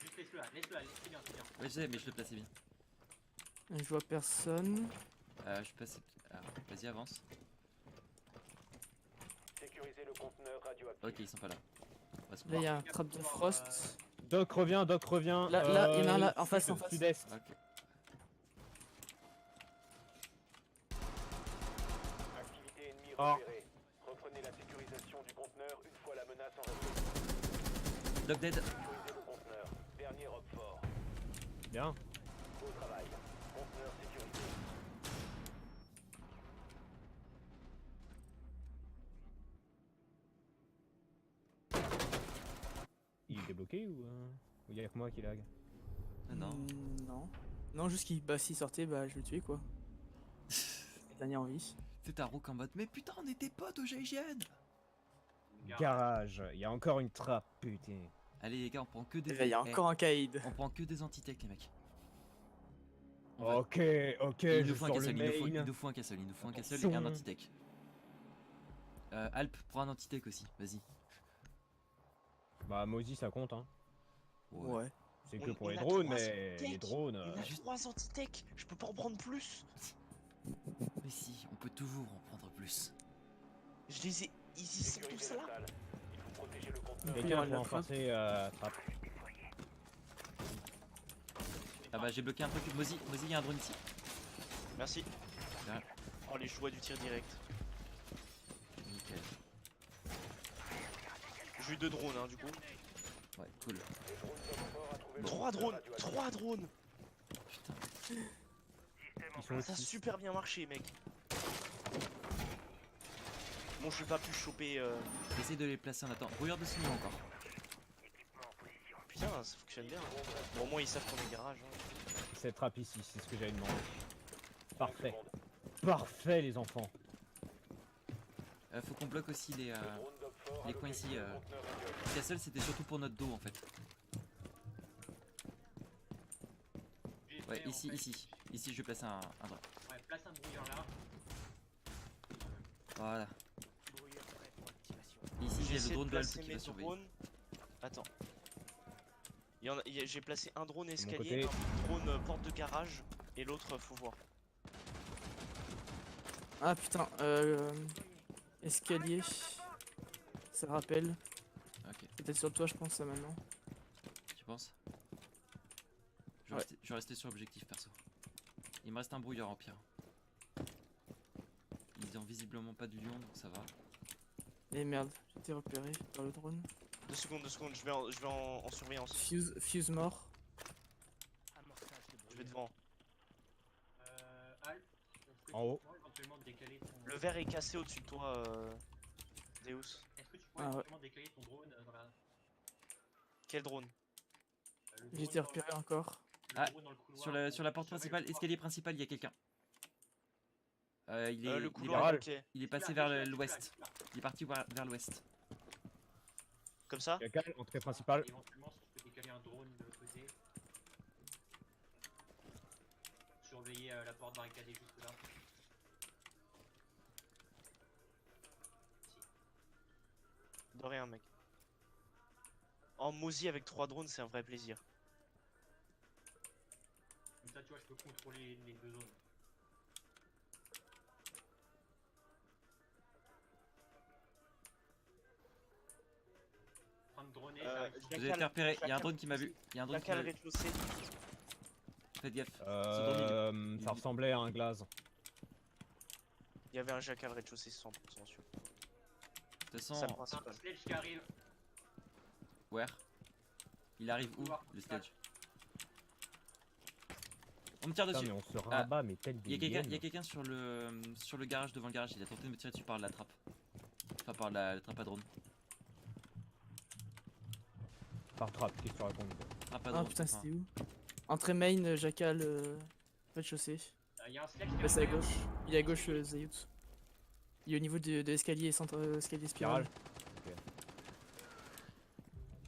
Juste laisse-le là, c'est bien, c'est bien. Ouais, je sais, mais je le plaçais bien. Je vois personne. Je passe. Alors, vas-y, avance. Sécurisez le conteneur radioactif. Ok, ils sont pas là. On va se Là, il y croire. a un trap de Frost. Doc revient, Doc revient. Là, il y en a un là, en face, en face. Sud-est. Ok. Activité ennemie Oh. repérée. Reprenez la sécurisation du conteneur une fois la menace en résolution. Doc dead. Sécurisez le conteneur. Dernier robe fort. Bien. Beau travail. Conteneur sécurisé. Il est débloqué ou il y a que moi qui lag? Ah, non. Non. Non, juste qu'il s'il sortait, bah je le tuais quoi. Dernier en vie. C'est un rook en mode. Mais putain, on était potes au GIGN. Garage. Il y a encore une trappe, putain. Allez, les gars, on prend que des. Il y a Eh, encore un Kaïd. on prend que des antitech, les mecs. On va- Ok, ok, Il je nous faut un sors le castle, il main. nous faut un castle, il nous faut un castle et un Attention. antitech. Alp, prends un antitech aussi, vas-y. Bah Mozi ça compte hein. Ouais. C'est que pour On les a drones, 3 mais les antitech. drones. Il y en a Juste- 3 antitech. Je peux pas en prendre plus. Mais si, on peut toujours en prendre plus. Je les ai. Ils y sont tous Sécurisez la là. salle. Il faut protéger le conteneur. Quelqu'un la peut trappe. renforcer trappe. Ah bah j'ai bloqué un truc, Mozi, il y a un drone ici. Merci. Bien. Oh les joies du tir direct. Nickel. J'ai eu 2 drones hein du coup. Ouais, cool. Les drones hommes forts à trouver le 3 conteneur drones. radioactif. 3 drones. Putain. Ils sont Ça a aussi. super bien marché mec. Bon, je vais pas pu choper. Essaye de les placer en attendant. Brouilleur de signaux encore. Putain, ça fonctionne bien. Bon, au moins ils savent qu'on est garage. Hein. Cette trappe ici, c'est ce que j'avais demandé. Parfait. Parfait, les enfants. Faut qu'on bloque aussi les Drone d'Op fort a les coins localisé ici. le conteneur engagé. Castle, c'était surtout pour notre dos en fait. J'ai Ouais, fait, en ici, fait, ici. Ici, je vais placer un drone. Ouais, place un brouilleur là. Voilà. Brouilleur prêt pour activation. Ici, il y a le J'essaie de drone de Alp placer qui mes va surveiller. drones. Attends. J'ai placé un drone mon escalier, côté. un drone porte de garage et l'autre faut voir. Ah putain, escalier. Ça rappelle. Ok, C'est peut-être sur toi, je pense, ça maintenant. tu penses je vais, Ouais. rester, je vais rester sur objectif perso. Il me reste un brouilleur en pire. Ils ont visiblement pas du lion donc ça va. Et merde, j'ai été repéré par le drone. 2 secondes, je vais en surveillance. Fuse mort. Amorçage de Je vais brouilleur. devant. Alp, est-ce que En tu haut. pourrais éventuellement décaler ton... Le verre est cassé au-dessus de toi, Deus. Est-ce que tu pourrais Ah ouais. éventuellement décaler ton drone dans la... Quel drone? le J'ai drone été dans- repéré encore. le Ah, drone dans le couloir Sur la porte surveille principale, le couloir. escalier principal, il y a quelqu'un. Le Il couloir, est, ok. il est passé Celui-là, vers celui-là, l'ouest. celui-là. Il est parti vers l'ouest. Comme ça? Chacal, entrée principale. Éventuellement, si tu peux décaler un drone de l'autre côté. Surveiller la porte barricadée juste là. De rien, mec. En Mozi avec 3 drones, c'est un vrai plaisir. Comme ça, tu vois, je peux contrôler les deux zones. Prendre droner, j'arrive sur- Vous avez été repéré, il y a un drone qui m'a vu. Il y a un drone qui m'a Jacal vu. rez-de-chaussée. Faites gaffe. Ce drone, il- Ça ressemblait à un glace. Il y avait un jacal rez-de-chaussée 100% sûr. De toute Salle façon, Un principale. sledge qui arrive. where il arrive où Couloir le principal. stage? On me tire Putain, dessus. mais on se rabat, mais tel Il y des a hyènes. quelqu'un sur le garage, devant le garage. Il a tenté de me tirer dessus par la trappe. Enfin, par la trappe à drone. Par trappe, qu'est-ce que tu racontes? Trappe à Ah drone. putain, enfin, c'était où? Entrée main, Jacal, rez-de-chaussée. Il y a un sledge qui Passé à arrive. gauche. Il est à gauche, Zayut. Il est au niveau de l'escalier, centre escalier spirale. Garage.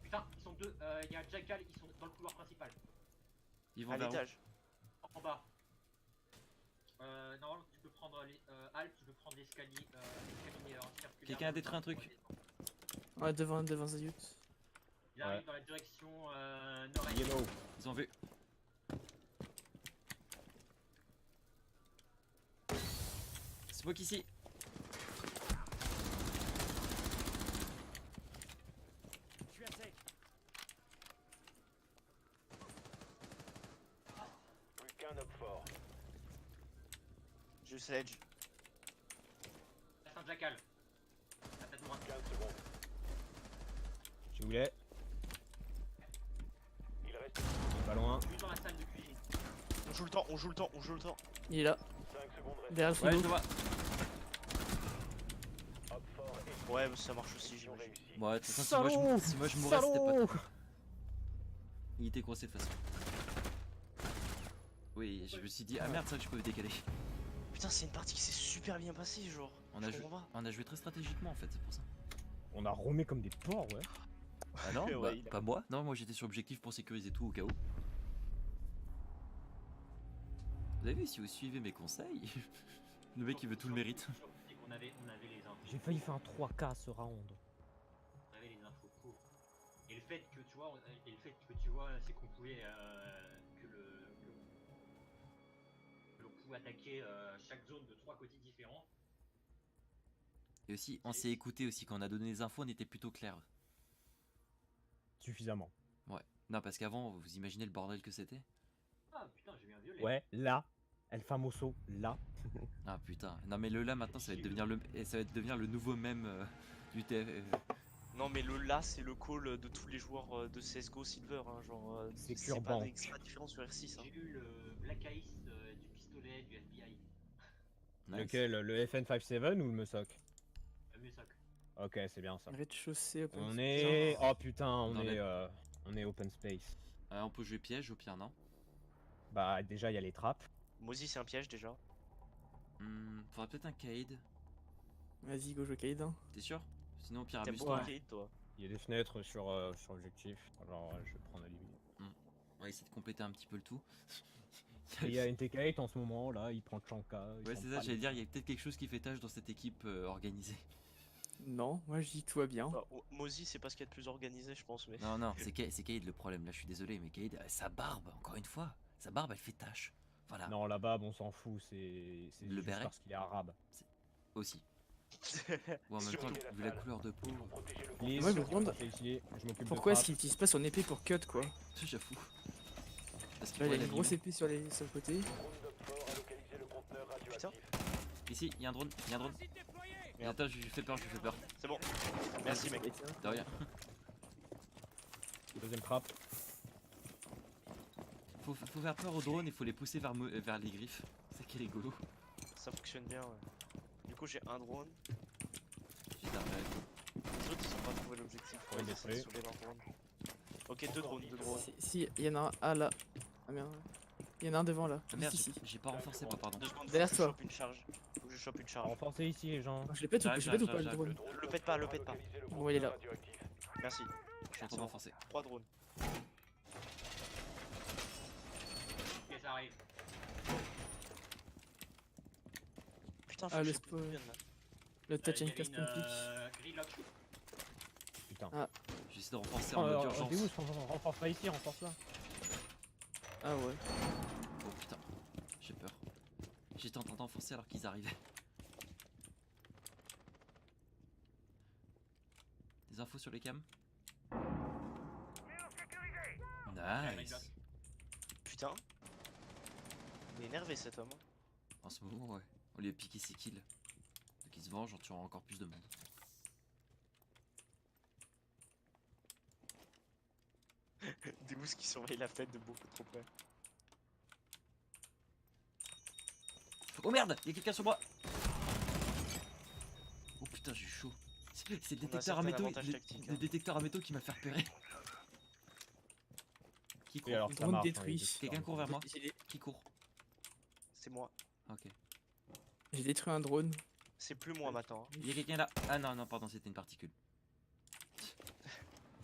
Putain, ils sont deux. Il y a un jackal, ils sont dans le couloir principal. Ils vont À vers où? l'étage. En bas. Normalement, tu peux prendre les. Alp, tu peux prendre l'escalier. L'escalier circulaire. Quelqu'un a détruit un truc? Ouais, devant Zayut. Il arrive Ouais. dans la direction nord-est. Yellow. Ils ont vu. Smoke ici. Je suis à sec. Plus qu'un Op fort. Je sledge. Passe un jackal. À ta droite. 15 secondes. Je voulais. Il reste Pas loin. Juste dans la salle de cuisine. On joue le temps, on joue le temps, on joue le temps. Il est là, 5 secondes restent. derrière le Ouais, je frigo. le vois. Op fort et Ouais, mais ça marche aussi, mission j'imagine. réussie. Bon, de toute façon, si moi je mourais, c'était pas. Il était coincé de toute façon. Oui, je me suis dit, ah merde, ça, je peux décaler. Putain, c'est une partie qui s'est super bien passée, genre. On Je a, joué, comprends pas. on a joué très stratégiquement en fait, c'est pour ça. On a roamé comme des porcs, ouais. Ah non, Ouais, bah, il a- pas moi. Non, moi j'étais sur objectif pour sécuriser tout au cas où. Vous avez vu, si vous suivez mes conseils, le mec il veut tout le mérite. C'est qu'on avait les infos. J'ai failli faire un 3K ce round. On avait les infos courtes. Et le fait que tu vois, c'est qu'on pouvait que l'on pouvait attaquer chaque zone de 3 côtés différents. Et aussi, on s'est écouté aussi quand on a donné les infos, on était plutôt clair. Suffisamment. Non, parce qu'avant, vous imaginez le bordel que c'était? Ah putain, j'ai vu un violet. Ouais, là. El Famoso, là. Ah putain. Non mais le là maintenant ça va devenir le nouveau mème du TF. Non, mais le là, c'est le call de tous les joueurs de CSGO Silver. Hein, genre, C'est pas Curbank. extra différent sur R6. Hein. J'ai eu le Black Ice du pistolet du FBI. Nice. Lequel? Le FN57 ou le Mesoc? Mais ça. Ok, c'est bien ça. Rez-de-chaussée, open On space. est... Oh putain, Dans on est open space. On peut jouer piège au pire, non? Bah déjà il y a les trappes. Mozi, c'est un piège déjà. Faudrait peut-être un Kaid. Vas-y, go, je Kaid. Hein. T'es sûr? Sinon, au pire, T'aimes abuse-toi. beaucoup Kate, toi. Il y a des fenêtres sur objectif. Alors je vais prendre Olivier. On va essayer de compléter un petit peu le tout. Et il y a NTK en ce moment là, il prend Chanka. Ouais, c'est ça, j'allais dire, il y a peut-être quelque chose qui fait tâche dans cette équipe organisée. Non, moi je dis que tout va bien. Bah, Mozi, c'est pas ce qu'il y a de plus organisé, je pense, mais. Non, non, c'est Kaid le problème. Là, je suis désolé, mais Kaid, sa barbe, encore une fois, sa barbe, elle fait tâche. Voilà, Non là-bas, on s'en fout, c'est Le juste béret parce qu'il est arabe. aussi. Ou en même temps, Surtout. vu la couleur de peau, Protégez le Il est Moi, je me sur- demande ici, je m'occupe de pourquoi est-ce trappes. qu'il utilise pas son épée pour cut quoi. j'avoue. Parce qu'il Là, il a pourrait une grosse l'abîmer. épée sur le côté. drone d'Oxford a localisé le conteneur radioactif. Ici, il y a un drone, il y a un drone. Merde. Attends, je lui fais peur, je lui fais peur. C'est bon. Merci, mec. Et tiens, De rien. Deuxième trappe. Faut faire peur aux drones et faut les pousser vers les griffes. C'est qui est rigolo. Ça fonctionne bien, ouais. Du coup, j'ai un drone. J'ai d'un rêve. Les autres, ils ont pas trouvé l'objectif. Ouais, Ouais, il est ça, prêt. sauver leur drone. Ok, deux drones. si, il y en a un ah, là. Ah merde. Il y en a un devant là. Ah merde, Ici. j'ai pas renforcé moi, pardon. 2 secondes, faut Derrière que je toi. chope une charge. Faut que je chope une charge. Renforcez ici les gens. Je l'ai pète ou J'arrive, je l'ai pète ou pas le j'arrive, drone? Le pète pas, le pète pas. Localisé le Bon, il est là. conteneur radioactif. Merci. Je suis en train de renforcer. 3 drones. Ok, ça arrive. Putain, faut Ah, que le je chope spoil. une gun, là. Le touch Il and y avait cast une, point pick. gridlock. Putain. J'essaie de renforcer en mode urgence. Deus, renforce pas ici, renforce là. Ah ouais. Oh putain, j'ai peur. J'étais en train d'enfoncer alors qu'ils arrivaient. Des infos sur les cams? Nice. Putain. Il est énervé cet homme. En ce moment, ouais. On lui a piqué ses kills. Donc il se venge en tuant encore plus de monde. Des mousses qui surveillent la fenêtre de beaucoup trop près. Oh merde, il y a quelqu'un sur moi. Oh putain, j'ai eu chaud. C'est le On a détecteur à certains métaux, avantages tactiques, le hein. détecteur à métaux qui m'a fait repérer. Qui Et court? alors ça Drone marche. détruit. Quelqu'un court vers moi. J'ai Qui court? C'est moi. Ok. j'ai détruit un drone. C'est plus moi maintenant. hein. Il y a quelqu'un là. Ah non, non, pardon, c'était une particule.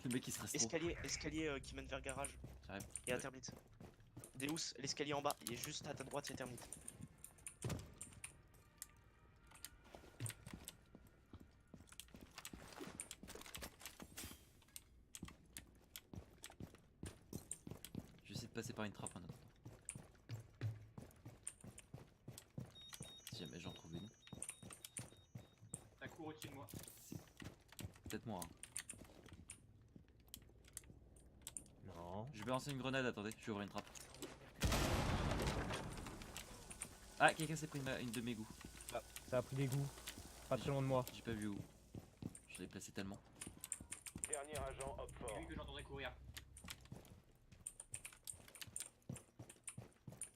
Le mec il se reste trop. Escalier qui mène vers garage. J'arrive. Et à Termite. Deus, l'escalier en bas. Il est juste à ta droite, c'est Termite. J'essaie de passer par une trappe en attendant. Si jamais j'en trouve une. Ça court au-dessus de moi. Peut-être moi. Hein. Non. Je vais lancer une grenade, attendez, je vais ouvrir une trappe. Ah, quelqu'un s'est pris une de mes goûts. Ça a pris des goûts. Pas très loin de moi. J'ai pas vu où. Je l'ai placé tellement. Dernier agent C'est Oxford. lui que j'entendais courir.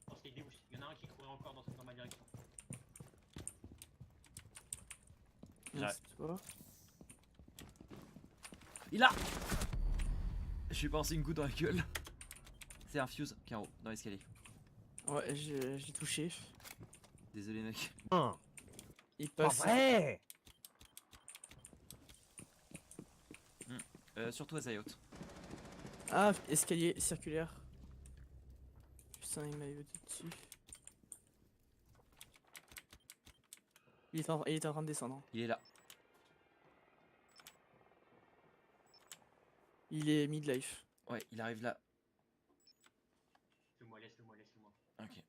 Non, c'était Deus. Il y en a un qui courait encore dans ma direction. J'arrive. C'est toi. Il a. Je lui ai balancé une goutte dans la gueule. C'est un fuse qui est en haut, dans l'escalier. Ouais, j'ai touché. Désolé mec. Un. Il Pas passe. vrai. Surtout à Zayot. Ah, escalier circulaire. Putain, il m'a eu dessus. Il est en train de descendre. Il est là. Il est midlife. Ouais, il arrive là. Laisse-le-moi, laisse-le-moi, laisse-le-moi. Ok.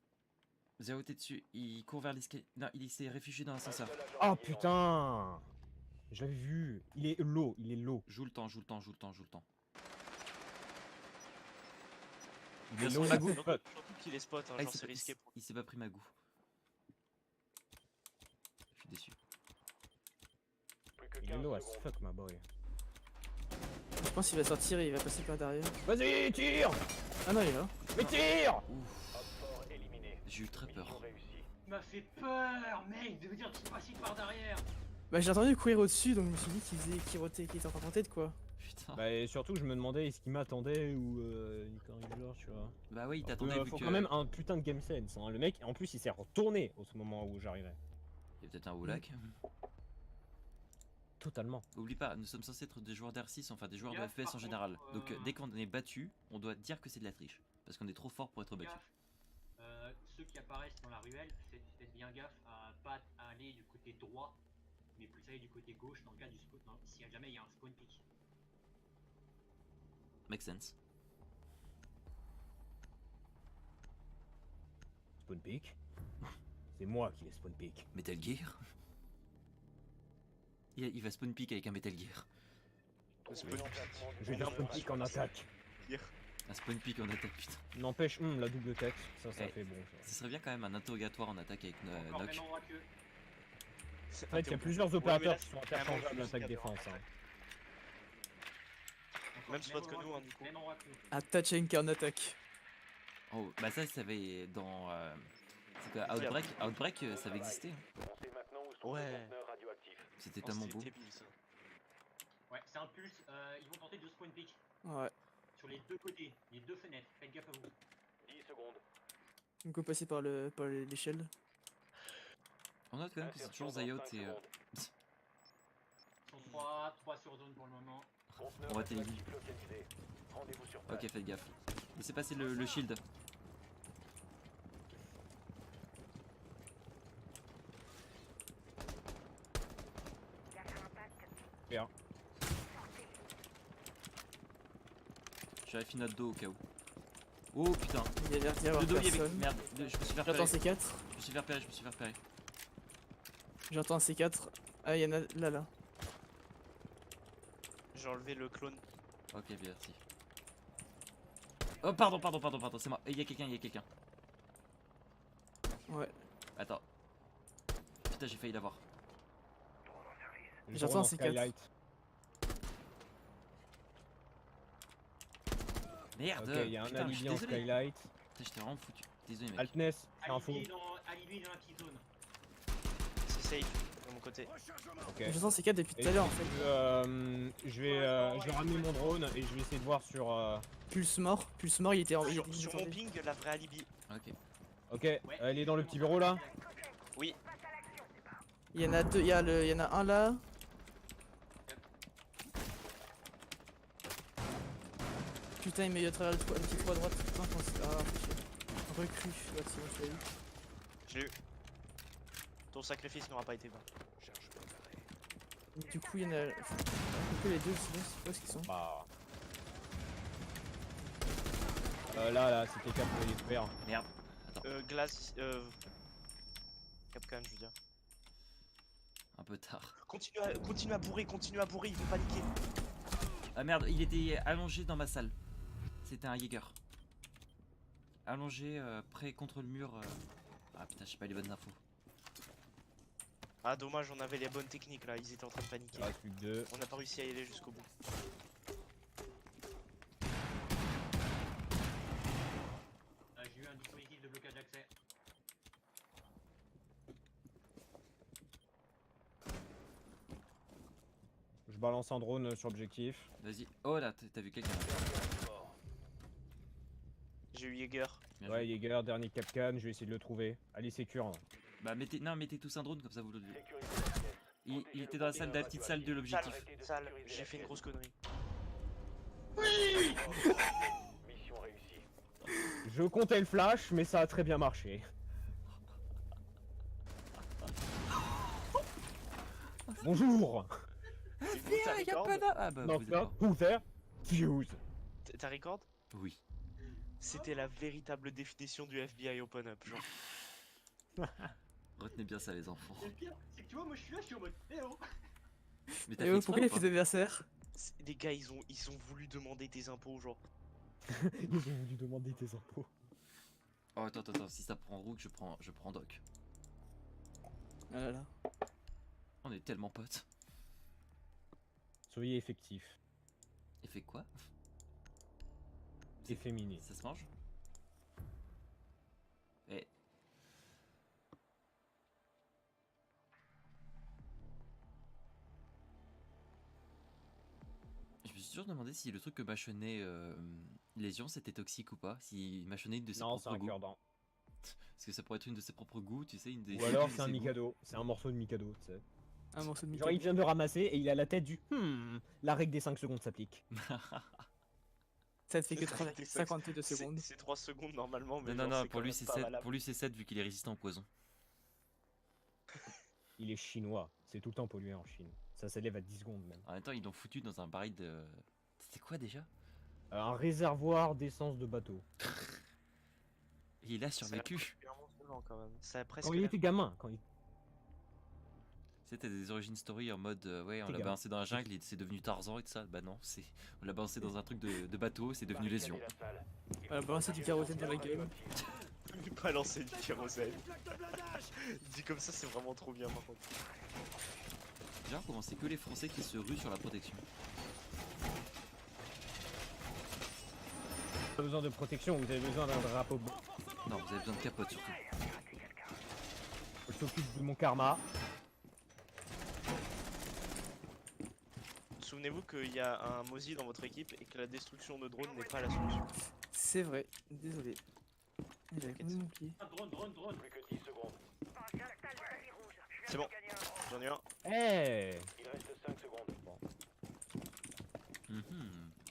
Zayot est dessus. Il court vers l'escalier. Non, il s'est réfugié dans l'ascenseur. Oh putain. J'avais vu. Il est low, il est low. Joue le temps, joue le temps, joue le temps, joue le temps. Il est De low. toute façon, as fuck. Surtout qu'il est spot, hein, Ah, genre c'est risqué. il s'est pas pris ma goût. Je suis déçu. Plus que Il est 15 low as secondes. fuck, ma boy. Je pense qu'il va sortir et il va passer par derrière. Vas-y, tire. Ah non, il est là. Mais tire. Ouf, Oxford éliminé. j'ai eu très Mission peur. réussie. Tu m'as fait peur, mec, de me dire tu passes par derrière. Bah j'ai entendu courir au-dessus donc je me suis dit qu'il était en train de tête quoi. Putain. Bah, et surtout, je me demandais est-ce qu'il m'attendait ou une connerie du genre, tu vois. Bah oui, il Alors que, t'attendait vu faut que. quand même un putain de game sense. Hein. Le mec, en plus, il s'est retourné au moment où j'arrivais. Il y a peut-être un Woolak. Totalement. Oublie pas, nous sommes censés être des joueurs d'R6, enfin des joueurs de Gaffe, FPS par en général. contre, Donc dès qu'on est battu, on doit dire que c'est de la triche. Parce qu'on est trop fort pour être battu. Gaffe. Ceux qui apparaissent dans la ruelle, faites bien gaffe à pas aller du côté droit, mais plus aller du côté gauche dans le cas du spawn. Si jamais il y a un spawn pick. Make sense. Spawn pick. C'est moi qui ai spawn pick. Metal Gear. Il va spawn pick avec un Metal Gear. Je vais faire spawn pick en attaque. Un spawn pick en attaque, putain. N'empêche, la double tête, ça Eh, fait bon. Ça. Ce serait bien quand même un interrogatoire en attaque avec Encore Nock. même endroit que. En fait, il y a plusieurs opérateurs qui sont interchangeables attaque-défense. Hein. Encore Même spot que endroit nous, hein, du coup. Même endroit que nous. Tachenka en attaque. Oh, bah ça avait dans. C'est quoi Outbreak Outbreak, ça avait existé. Hein. On sait maintenant où sont Ouais. les conteneurs radioactifs. C'était Oh, tellement c'était beau. débile, ça. Ouais, c'est un pulse. Ils vont tenter de spawn pick Ouais. sur les deux côtés, les deux fenêtres. Faites gaffe à vous. 10 secondes. Donc on passer par l'échelle. On note quand même que c'est Insertion toujours dans Zayot 5 et. secondes. Ils sont 3 sur zone pour le moment. Conteneur On va téléguider. radioactif localisé. Rendez-vous sur place. Ok, faites gaffe. Laissez passer le shield. Bien. Je vérifie notre dos au cas où. Oh putain. Il y a l'air d'y avoir Le dos, il y avait. personne. Merde, je me suis fait repérer. J'entends C4. Je me suis fait repérer, je me suis fait repérer. J'entends un C4. Ah, il y en a là. J'ai enlevé le clone. Ok, merci. Oh, pardon, c'est moi. Il y a quelqu'un. Ouais. Attends. Putain, j'ai failli l'avoir. J'entends un C4. Skylight. Merde. Ok, il y a un putain, je alibi suis en désolé. Skylight. Putain, j'étais vraiment foutu. Désolé, mec. Altness, c'est info. Alibi dans la petite zone. C'est safe, de mon côté. Ok. J'entends C4 depuis Et tout à l'heure en fait. je vais ramener mon drone et je vais essayer de voir sur. Pulse mort, il était en. Sur mon ping, la vraie alibi. Ok. Ok, elle est dans le petit bureau là. Oui, Il y en a deux, il y en a un là. Putain, il met à travers le petit trou à droite. Putain, je pense que. Ah, chier. Recrue, ouais, c'est bon, tu l'as eu. je l'ai eu. Ton sacrifice n'aura pas été vain. Du coup, il y en a. Faut couper les deux, sinon, c'est pas ce qu'ils sont. Bah. Là, c'était cap pour les faire. Merde. Glace. Capcan, je veux dire. Un peu tard. Continue à bourrer, ils vont paniquer. Ah merde, il était allongé dans ma salle. C'était un Jäger. Allongé près contre le mur. Ah putain, j'ai pas les bonnes infos. Ah, dommage, on avait les bonnes techniques là, ils étaient en train de paniquer. Ah, plus que deux. On n'a pas réussi à y aller jusqu'au bout. J'ai eu un dispositif de blocage d'accès. Je balance un drone sur objectif. Vas-y. Oh là, t'as vu quelqu'un. J'ai eu Jäger. Bien Ouais, joué. Jäger, dernier Capcan, je vais essayer de le trouver. Allez, sécure. Bah mettez tous un drone comme ça vous le. Sécurisez la pièce. Il était dans la salle, de la petite salle de l'objectif. Sale, j'ai fait une grosse connerie. Mission réussie. Je comptais le flash, mais ça a très bien marché. Bonjour. T'as record Ah bah Non, vous êtes pas. who there? Fuse. T'as record Oui. C'était la véritable définition du FBI Open Up, genre. Retenez bien ça les enfants. Et le pire, c'est que tu vois, moi je suis là, je suis en mode. Eh oh. Mais t'as Et fait oh, exprès pourquoi ou il a pas fait d'adversaire? Les gars, ils ont voulu demander tes impôts, genre. Ils ont voulu demander tes impôts. Oh attends, si ça prend Rook, je prends Doc. Ah là là. On est tellement potes. Soyez effectif. Il fait quoi? Efféminé. Ça se mange? Eh. toujours demandé si le truc que mâchonnait Légion c'était toxique ou pas. Si mâchonnait une de ses Non, c'est propres un goûts. cure-dent. Parce que ça pourrait être une de ses propres goûts, tu sais, une des. Ou alors une de c'est un ses goûts. Mikado. C'est un morceau de Mikado, tu sais. Un morceau de Genre il Mikado. vient de ramasser et il a la tête du la règle des 5 secondes s'applique. Ça te fait que La règle des 52 secondes. C'est 3 secondes normalement, mais Non, genre, non, c'est pour quand lui même c'est pas 7, valable. pour lui c'est 7 vu qu'il est résistant au poison. Il est chinois. C'est tout le temps pollué en Chine. Ça s'élève à 10 secondes même. En même temps, ils l'ont foutu dans un baril de. C'était quoi déjà? Un réservoir d'essence de bateau. Et il a Ça a survécu. particulièrement violent, quand même. Ça a presque Quand il l'air- était gamin. Quand il... C'était des origin story en mode ouais, on T'es l'a gamin. balancé dans la jungle et c'est devenu Tarzan et tout ça. Bah non, c'est on l'a balancé dans un truc de bateau, c'est devenu Légion. Voilà, balancer du kérosène dans la gueule. Pas lancer du kérosène. Dit comme ça, c'est vraiment trop bien par contre. Genre comment c'est que les Français qui se ruent sur la protection. Pas besoin de protection, vous avez besoin d'un drapeau blanc. Non, vous avez besoin de capote surtout. Je s'occupe de mon karma. Souvenez-vous qu'il y a un Mozi dans votre équipe et que la destruction de drones n'est pas la solution. C'est vrai, désolé. J'avais complètement oublié. Ah, drone. Plus que 10 secondes. C'est bon, j'en ai un. Eh Il reste 5 secondes.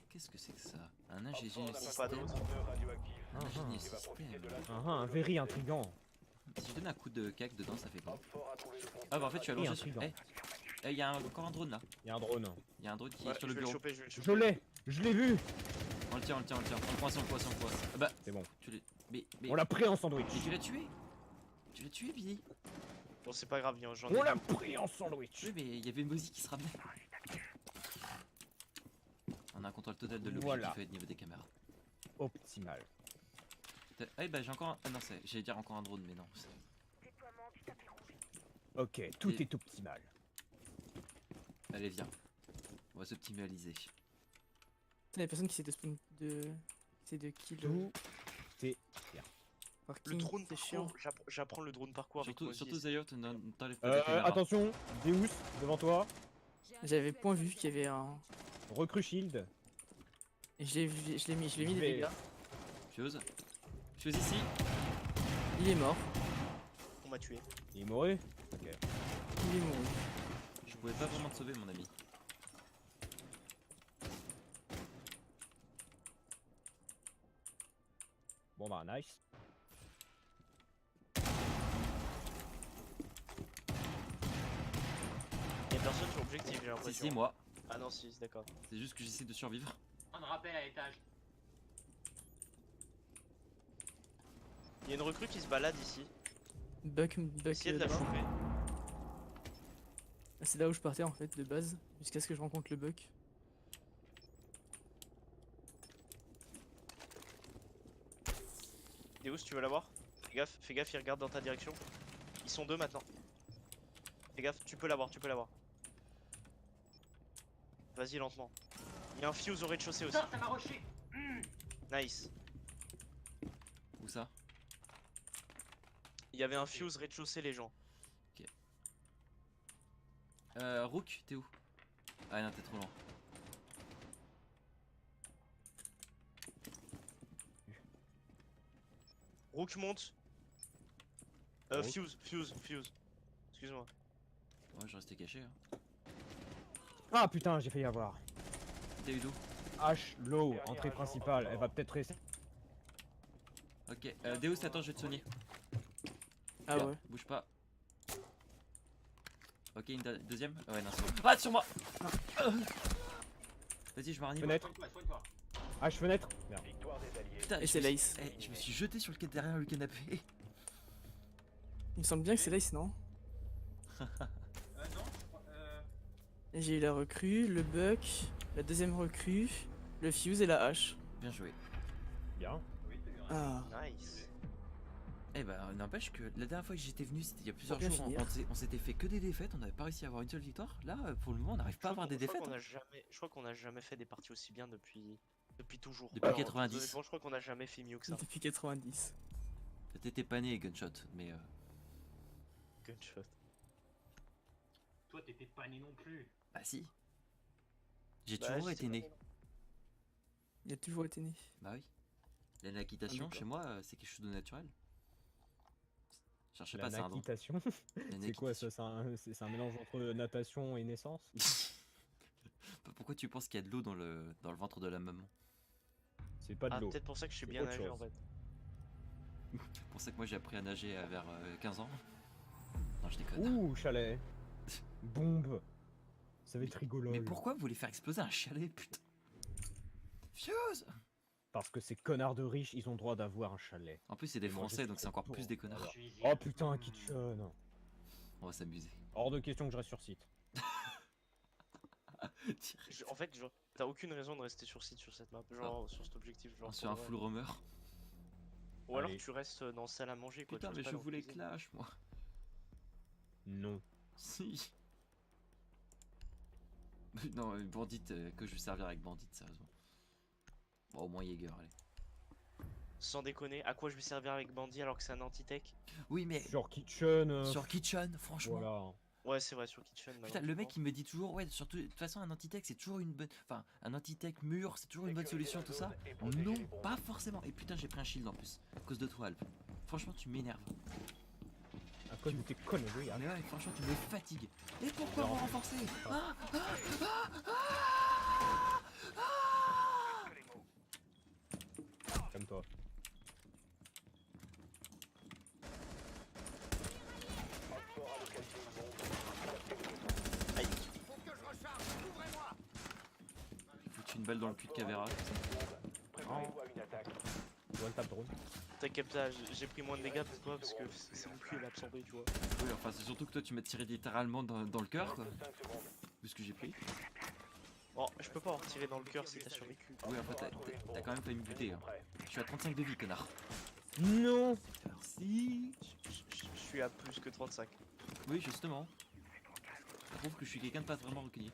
Qu'est-ce que c'est que ça? Un Op 4 ingénieur n'a pas pas système. de conteneur radioactif. Un ingénieur Il va profiter de système. la un very intrigant. Si je donne un coup de cac dedans, ça fait quoi? Op 4 a trouvé le conteneur Ah bah en fait je suis allongé sur. intriguant. Il y a encore un drone là. Il y a un drone. Il y a un drone qui Ouais, est sur je le vais le bureau. choper, je vais le choper. Je l'ai. Je l'ai vu. On le tient. On le coince. Ah bah C'est bon. tu l'as. Mais. On l'a pris en sandwich. Mais tu l'as tué. Tu l'as tué, Billy. Bon, c'est pas grave, j'en ai On l'a deux. pris en sandwich. Oui, mais il y avait Mozi qui se ramenait. On a un contrôle total de l'objet Voilà. qui fait au niveau des caméras. Optimal. Ah bah j'ai encore un... Ah non, j'allais dire encore un drone, mais non. Ok, tout Et- est optimal. Allez, viens. On va s'optimaliser. Il y a personne qui essaie de spawn de. C'est de kill. Tout est Le Parking, drone c'est chiant. parcours, j'apprends le drone parcours avec Mozi. Surtout Zayot, t'enlèves pas ta caméra. attention, Deus, devant toi. J'avais point vu qu'il y avait un. Recrue shield. Et je l'ai mis des vais- dégâts. Fuse ici. Il est mort. On m'a tué. Il est mort. Ok. Il est mort. Je pouvais pas vraiment te sauver, mon ami. Bon bah nice. Y'a personne sur objectif, j'ai Si, l'impression. si, moi. Ah non, si, d'accord. C'est juste que j'essaie de survivre. Un rappel à l'étage. Y'a une recrue qui se balade ici. Buck Essayez de la d'abord. choper. C'est là où je partais en fait de base, jusqu'à ce que je rencontre le Buck. Deus, tu veux l'avoir? Fais gaffe, il regarde dans ta direction. Ils sont deux maintenant. Fais gaffe, tu peux l'avoir. Vas-y lentement. Il y a un fuse au rez-de-chaussée aussi. Ça m'a rushé. Nice. Où ça? Il y avait un fuse rez-de-chaussée, les gens. Rook, t'es où? Ah non, t'es trop loin. Rook monte. Rook. Fuse. Excuse-moi. Ouais, je restais caché. Hein. Ah putain, j'ai failli avoir. T'es eu d'où? H low, entrée principale. Elle va peut-être rester. Ok, Deus, attends, je vais te soigner. Ah Regarde, ouais. Bouge pas. Ok, une deuxième? Ouais, non, c'est bon. Ah, sur moi! Vas-y, je me ranime. Fenêtre. Soigne-toi. H fenêtre. Merde. Victoire des alliés. Putain, Et je c'est me suis- Lace. je me suis jeté sur derrière le canapé. Il me semble bien que c'est Lace, non? Non, je crois. Et j'ai eu la recrue, le Buck, la deuxième recrue, le Fuse et la hache. Bien joué. Bien. Oui, t'as bien. Ah. Nice. Eh ben, n'empêche que la dernière fois que j'étais venu, c'était il y a plusieurs bien jours. finir. On s'était fait que des défaites, on n'avait pas réussi à avoir une seule victoire. Là, pour le moment, on n'arrive pas à avoir des défaites. hein. Je crois qu'on a jamais fait des parties aussi bien depuis toujours. Depuis Alors, 90. honnêtement, je crois qu'on a jamais fait mieux que ça. Depuis 90. T'étais pas né, Gunshot, mais Gunshot. Toi, t'étais pas né non plus. bah si. J'ai Bah, toujours j'étais été pas né. né. Il a toujours été né. Bah oui. La naquitation, d'accord. chez moi, c'est quelque chose de naturel. Cherchez La pas, c'est un don. naquitation. La C'est quoi naquitation. ça? C'est un mélange entre natation et naissance? Pourquoi tu penses qu'il y a de l'eau dans le ventre de la maman? C'est pas de Ah, l'eau. peut-être pour ça que je suis C'est bien autre nagé en chose. fait. C'est pour ça que moi j'ai appris à nager vers 15 ans. Non, je déconne. Ouh, chalet. Bombe. Ça va être rigolo. Mais pourquoi vous voulez faire exploser un chalet, putain? Fuse! Parce que ces connards de riches, ils ont le droit d'avoir un chalet. En plus, c'est des Et moi, je Français, suis donc c'est trop encore plus pour. des connards. Voilà. Je suis Oh putain, Kitchen. On va s'amuser. Hors de question que je reste sur site. En fait, genre, t'as aucune raison de rester sur site sur cette map, genre sur cet objectif. Genre, Sur un pour full vrai. roamer. Ou alors Allez. tu restes dans salle à manger quoi. Putain, tu mais restes pas je dans voulais cuisine. clash, moi. Non. Si. Non, Bandit, que je vais servir avec Bandit, sérieusement. Bon, au moins Jaeger, allez. Sans déconner, à quoi je vais servir avec Bandit alors que c'est un anti-tech? Oui, mais Sur Kitchen. sur Kitchen, franchement. Voilà. Ouais, c'est vrai, sur Kitchen. Putain, le mec malheureusement. il me dit toujours, ouais, surtout, de toute façon, un anti-tech c'est toujours une bonne. Enfin, un anti-tech mûr, c'est toujours une bonne solution, tout ça. Non, pas forcément. Et putain, j'ai pris un shield en plus, à cause de toi, Alp. Franchement, tu m'énerves. À cause de tes conneries. hein. Mais ouais, franchement, tu me fatigues. Et pourquoi Non. me renforcer ah, Comme toi. Oxford a localisé une bombe. Aïe. Foutu une balle dans le cul de Cavera. Préparez-vous à une attaque. One tap drone. T'inquiète pas, j'ai pris moins de dégâts pour toi parce que c'est mon cul, il a absorbé, tu vois. Oui, enfin, c'est surtout que toi tu m'as tiré littéralement dans le cœur, quoi. 5 secondes. Vu ce que j'ai pris. Bon, je peux pas en retirer dans le cœur si t'as survécu. Oui, en fait, t'as quand même failli me buter. Hein. Prêt. Je suis à 35 de vie, connard. Non. Merci. Je suis à plus que 35. Oui, justement. Ça prouve que je suis quelqu'un de pas vraiment recueilli.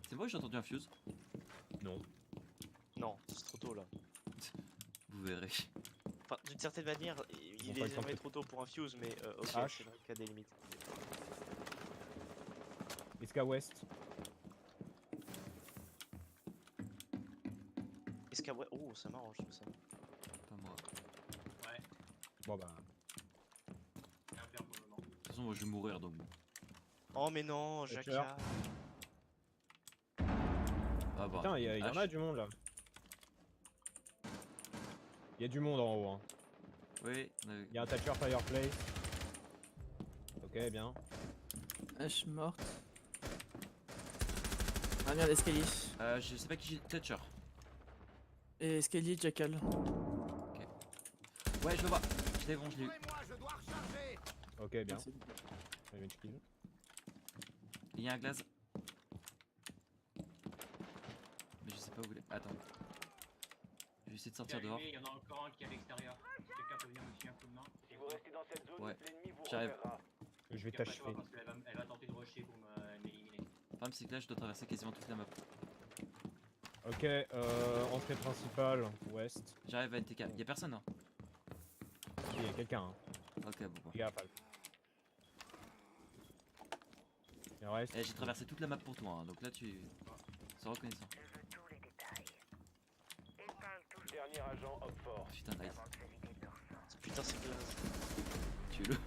C'est vrai, j'ai entendu un fuse. Non. Non, c'est trop tôt là. Vous verrez. Enfin, d'une certaine manière, Bon, il par est exemple, jamais trop tôt pour un fuse, mais ok, H. c'est vrai qu'il y a des limites. SK West. Est-ce qu'à ouais, oh, ça m'arrange tout ça. Pas moi. Ouais, Bon bah. rien à faire pour le moment. De toute façon, moi je vais mourir donc. bon. Oh mais non, Thatcher. Jacques. Ah bah. Putain, il y en a H. du monde là. Il y a du monde en haut. Hein. Oui, Il y a un Thatcher Fireplace. Ok, bien. H morte. Ah merde, escalier. je sais pas qui j'ai. Thatcher. Et escalier, Jackal. Ouais, je le vois. Je l'ai bon, je l'ai eu. Ok, bien. Merci. Revenge kill. Il y a un glace. Mais je sais pas où il est. Attends. Je vais essayer de sortir C'est dehors. allumé, il y en a encore un qui est à l'extérieur. Quelqu'un peut venir me filer un coup de main. Si vous restez dans cette zone, Ouais. l'ennemi vous J'arrive. repérera. Je vais Tire pas t'achever. toi, parce qu'elle va tenter de rusher pour m'éliminer. Le problème, c'est que là, je dois traverser quasiment toute la map. Ok, entrée principale, ouest. J'arrive à NTK. Y'a personne, hein? Il y a quelqu'un. Hein. Ok, bon, bah. Fais gaffe, Alp. Il reste. Eh, j'ai traversé toute la map pour toi, hein, donc là, tu. C'est reconnaissant. Je veux tous les détails. Épingle tout le Dernier agent Oxford. Putain, nice. avant de se vider de leur sang. Putain, c'est glace. Tue-le.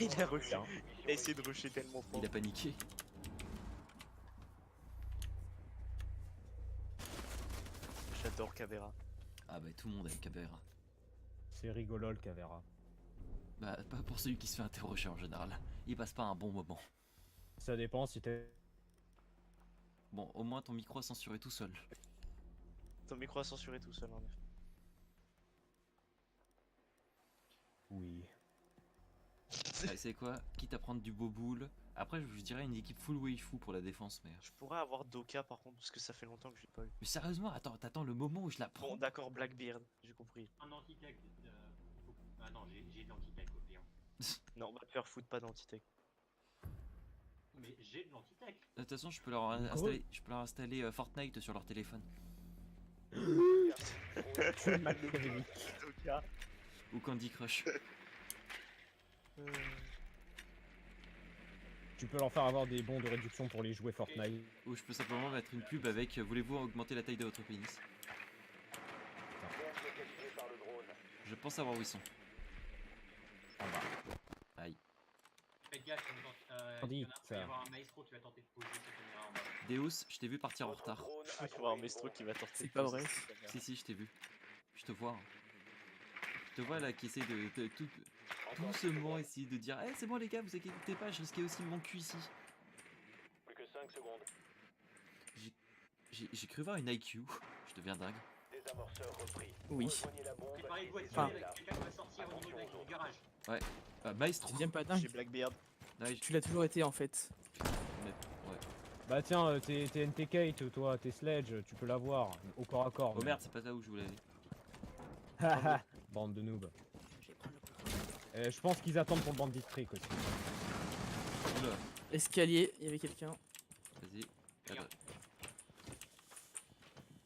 Il a rushé. Bien. Il a essayé de rusher tellement fort. Il a paniqué. J'adore Cavera. Ah, bah, tout le monde a une caméra. C'est rigolo le Cavera. Bah, pas pour celui qui se fait interroger en général. Il passe pas un bon moment. Ça dépend si t'es. Bon, au moins ton micro a censuré tout seul. Ton micro a censuré tout seul en effet. Oui. Ouais, c'est quoi? Quitte à prendre du beau boule. Après, je dirais une équipe full waifu pour la défense, mais. Je pourrais avoir Doka par contre, parce que ça fait longtemps que je l'ai pas eu. Mais sérieusement, attends, t'attends le moment où je la prends. Bon, d'accord, Blackbeard, j'ai compris. Un anti-tech. Ah non, j'ai de l'anti-tech au pire. Non, on va te faire foutre pas d'anti-tech. Mais j'ai de l'anti-tech. De toute façon, je peux leur installer Fortnite sur leur téléphone. Tu es mal prévenu. Doka. Ou Candy Crush. Tu peux leur faire avoir des bons de réduction pour les jouer Fortnite. Ou je peux simplement mettre une pub avec voulez-vous augmenter la taille de votre pénis? par le drone. Je pense savoir où ils sont. En bas. Aïe. Faites gaffe, On dit il va y ça. avoir un maestro qui va tenter de poser sa caméra en bas. Deus, je t'ai vu partir en Votre retard. drone Il a va y avoir trouvé un une maestro bombe. qui va tenter. C'est de pas poser vrai. sa caméra. Si, je t'ai vu. Je te vois. Hein. Je te vois là qui essaie de tout Encore doucement essayer de dire Eh, c'est bon les gars, vous inquiétez pas, je risquais aussi mon cul ici. plus que 5 secondes. J'ai cru voir une IQ. Je deviens dingue. Désamorceur repris. Oui. Rejoignez la bombe. Préparez-vous à être Enfin. avec quelqu'un qui va sortir au niveau du garage. Maestro. C'est bien pas Chez dingue. Blackbeard. Ouais, Tu l'as toujours été en fait. ouais. Bah tiens, t'es NTK, toi, t'es Sledge, tu peux l'avoir. Au corps à corps. Oh merde, c'est pas là où je voulais aller. Haha, bande de noobs. Je pense qu'ils attendent pour le bandit trick aussi. Oula, Escalier, il y avait quelqu'un. vas-y. Regarde.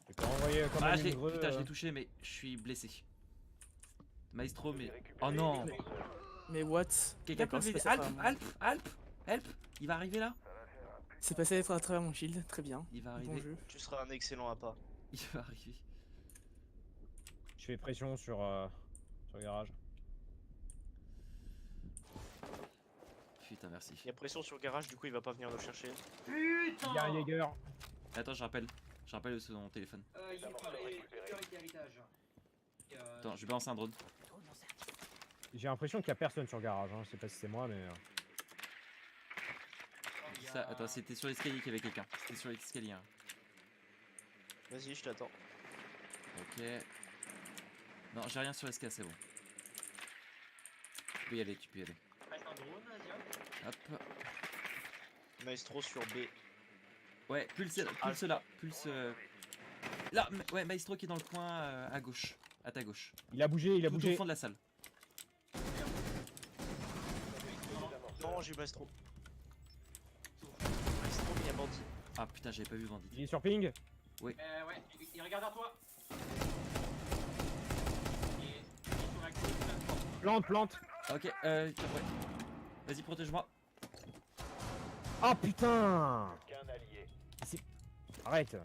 Je peux envoyer quand Ah, même je l'ai une greu, putain, je l'ai touché, mais je suis blessé. Maestro, mais. Oh Récupérez non! les vaisseaux. Mais what? Quelqu'un peut D'accord, c'est lever. passé à travers Alp, mon- Alp, Alp! Il va arriver là? C'est passé à travers mon shield, très bien. Il va Bon arriver. jeu. Tu seras un excellent appât. Il va arriver. Je fais pression sur le garage. Putain, merci. Il y a pression sur le garage, du coup il va pas venir nous chercher. Putain! Il y a un Jaeger. Attends, je rappelle. Je rappelle son téléphone. Il est par les sécurités à l'étage. Et, Attends, je vais balancer un drone. Drone en service. J'ai l'impression qu'il y a personne sur le garage, hein. Je sais pas si c'est moi, mais. il y a- Ça, attends, c'était sur l'escalier qu'il y avait quelqu'un. C'était sur l'escalier. Hein. Vas-y, je t'attends. Ok. Non, j'ai rien sur SK, c'est bon. Tu peux y aller, tu peux y aller. Reste un drone, Asia. Hop. Maestro sur B. Ouais, pulse là. Pulse. Là, ouais, Maestro qui est dans le coin à gauche. À ta gauche. Il a bougé, il a Tout bougé. au fond de la salle. Non, j'ai Maestro. Maestro, mais il y a bandit. Ah putain, j'avais pas vu Bandit. Il est sur ping. Ouais, il regarde à toi. Et sur la gauche de la porte. Plante, plante. Ok, ouais. Vas-y, protège-moi. Ah putain. Qu'un allié. Arrête.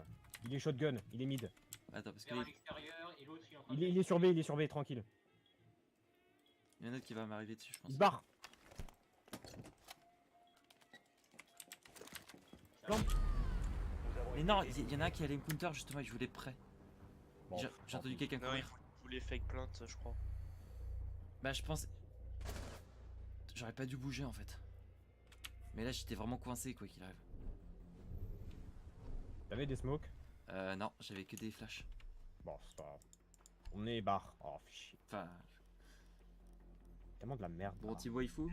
Il est shotgun, il est mid. Attends, parce que Vers à l'extérieur et l'autre il est en train de. Il est sur B, il est sur B, tranquille. il y en a un autre qui va m'arriver dessus, je pense. Il se barre. Nous avons Mais été non, éliminés. il y en a un qui allait me counter justement et je voulais prêt. Bon, J'ai entendu quelqu'un Non, il courir. voulait fake plainte, je crois. Bah, je pense. J'aurais pas dû bouger en fait. Mais là, j'étais vraiment coincé quoi qu'il arrive. T'avais des smokes? Non, j'avais que des flashs. Bon, c'est pas grave. On est barre. Oh, chier. Enfin, Tellement de la merde. bon, là. team waifu.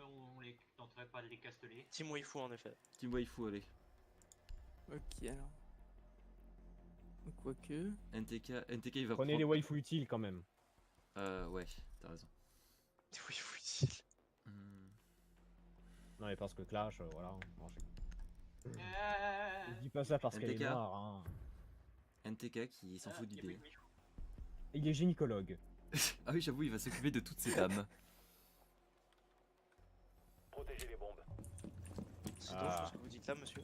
On les tenterait pas de les casteler. Team Waifu en effet. Team waifu, allez. Ok alors. Quoique. NTK il va Prenez les prendre. waifus utiles quand même. Ouais, t'as raison. Team Waifu utile. Hmm. Non, mais parce que Clash, voilà. Non, je Euh... dis pas ça parce qu'elle est NTK. noire. Hein. NTK qui s'en fout il y a d'idée. plus de Waifu. Il est gynécologue. Ah oui, j'avoue, il va s'occuper de toutes ces dames. Protégez les bombes. C'est Ah. dangereux ce que vous dites là, monsieur.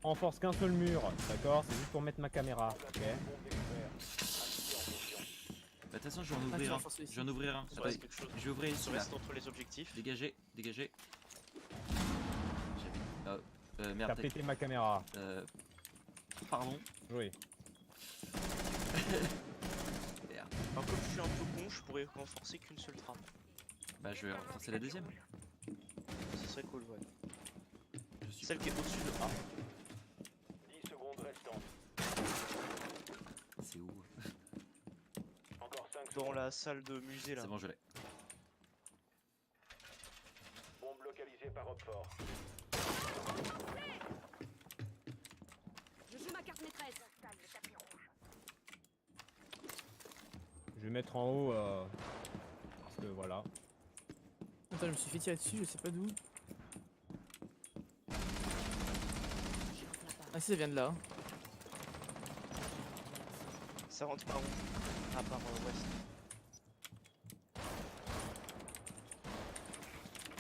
Renforce qu'un seul mur, d'accord? C'est juste pour mettre ma caméra, ok? Bombe découverte. Activez en mission. Bah, de toute façon, je vais en Ah, tu ouvrir un. renforces ici. Je vais en ouvrir un. Il Attends, reste quelque chose. je vais ouvrir Il ici là. reste entre les objectifs. Dégagez, dégagez. T'as Merde, pété ma caméra. pardon. Oui. Merde. Alors comme je suis un peu con, je pourrais renforcer qu'une seule trappe. Bah, je vais renforcer la deuxième. Ce serait cool, ouais. Je suis Celle qui est au-dessus de A. 10 secondes restantes. C'est où? Encore 5 Dans secondes. la salle de musée là. C'est bon, je l'ai. Bombe localisée par Rockford. Je joue ma carte maîtresse. Installe le tapis rouge. Je vais mettre en haut, parce que voilà. Attends, je me suis fait tirer dessus, je sais pas d'où. Ah si, ça vient de là. Ça rentre par où? Ah, par ouest.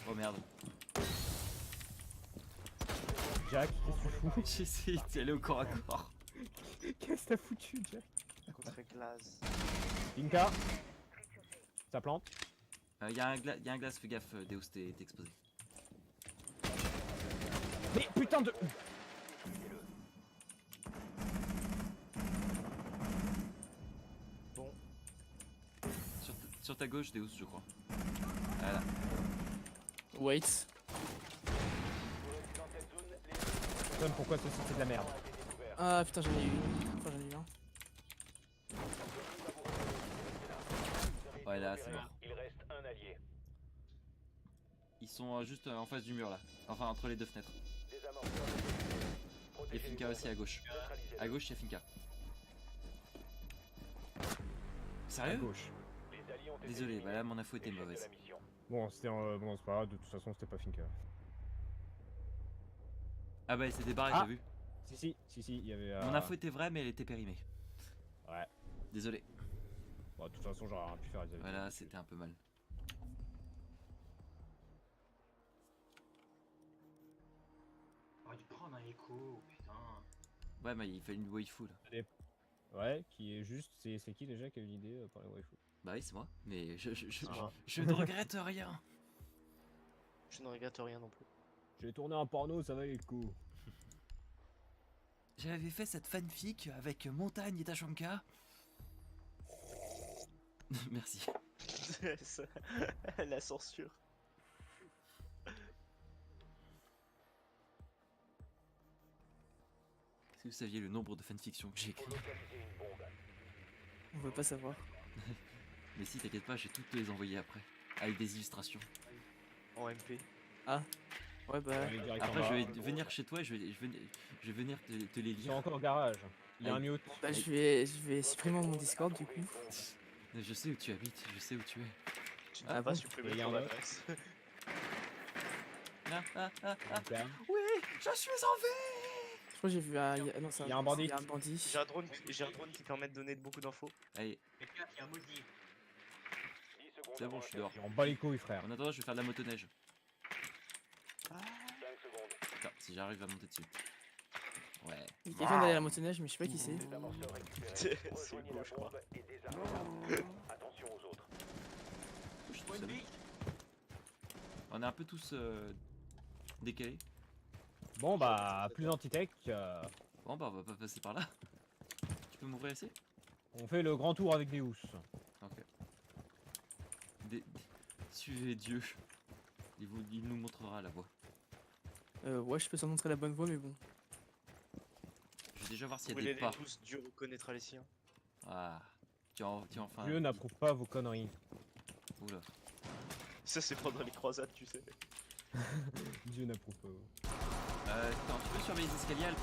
Oh merde. Jack, qu'est-ce que tu fous? J'ai essayé d'y aller au corps à corps. Qu'est-ce que t'as foutu, Jack? Contre glace. Pinka. Ça plante. Y'a un glace, fais gaffe, Deus, t'es exposé. Mais putain de. Bon. Sur ta gauche, Deus, je crois. Voilà. Wait. Vous restez dans cette zone, les Tom, pourquoi ce c'est de la merde? ont été découverts. Ah putain, j'en ai eu une. Enfin, j'en ai eu un. Ouais, là, c'est mort. Il reste un allié. Ils sont juste en face du mur là. Enfin, entre les deux fenêtres. Désamorceur. Il y a Protégez Finka les aussi à gauche. neutralisez-le. À gauche, il y a Finka. À Sérieux? gauche. Les alliés ont été Désolé, éliminés. bah là, mon info était Échec de mauvaise. la mission. Bon, c'était bon, c'est pas grave, de toute façon, c'était pas Finka. Ah bah, il s'est débarré, Ah. t'as vu? Si, il y avait. Mon info était vraie, mais elle était périmée. Ouais. Désolé. Bon, de toute façon, j'aurais rien pu faire. ils avaient Voilà, tout- c'était un peu mal. On aurait dû prendre un écho, putain. Ouais, mais il fallait une waifu là. Ouais, qui est juste. C'est qui déjà qui a eu l'idée pour les waifus? Bah oui, c'est moi. Mais Ah. je ne regrette rien. Je ne regrette rien non plus. J'ai tourné un porno, ça va les coups. J'avais fait cette fanfic avec Montagne et Tachanka. Merci. Ça- La censure. Est-ce que vous saviez le nombre de fanfictions que j'ai Faut écrit? localiser une bombe. On veut pas savoir. Mais si, t'inquiète pas, j'ai toutes les envoyées après. Avec des illustrations. En MP. Ouais, bah. Allez, direct en Après, bas. je vais venir chez toi et je vais venir te les Ils sont lire. encore au garage. Il y a un Allez. mute. Bah, je vais supprimer mon Discord du coup. Je sais où tu habites, je sais où tu es. Tu Ah n'as pas bon supprimé Il y a ton un autre. adresse. Super. Oui, je suis en vie. Je crois que j'ai vu un. Non, c'est Il y a un bandit. Il y a un bandit. J'ai un drone qui permet de donner beaucoup d'infos. Allez, Mais gaffe, il y a un maudit. 10 secondes c'est bon, avant je suis la dehors. On bat les couilles, frère. En attendant, je vais faire de la motoneige. 5 secondes. Putain, si j'arrive à monter dessus. Ouais. Il y a quelqu'un derrière la motoneige, mais je sais pas qui c'est. Désamorceur récupéré. C'est Rejoignez beau, la je crois. bombe et désarmez-la. Attention aux autres. Je suis tout Bonne seul. vie. On est un peu tous décalés. Bon, bah, plus anti-tech. Bon, bah, on va pas passer par là. Tu peux m'ouvrir ici? On fait le grand tour avec des housses. Ok. Suivez Dieu. Il nous montrera la voie. Ouais, je peux s'en montrer la bonne voie, mais bon. Je vais déjà voir s'il y a Brûlez des les pas. tous, Dieu reconnaîtra les siens. Ah. Tu as enfin. Dieu n'approuve pas vos conneries. Oula. Ça, c'est pendant les croisades, tu sais. Dieu n'approuve pas. Attends, tu peux surveiller les escaliers,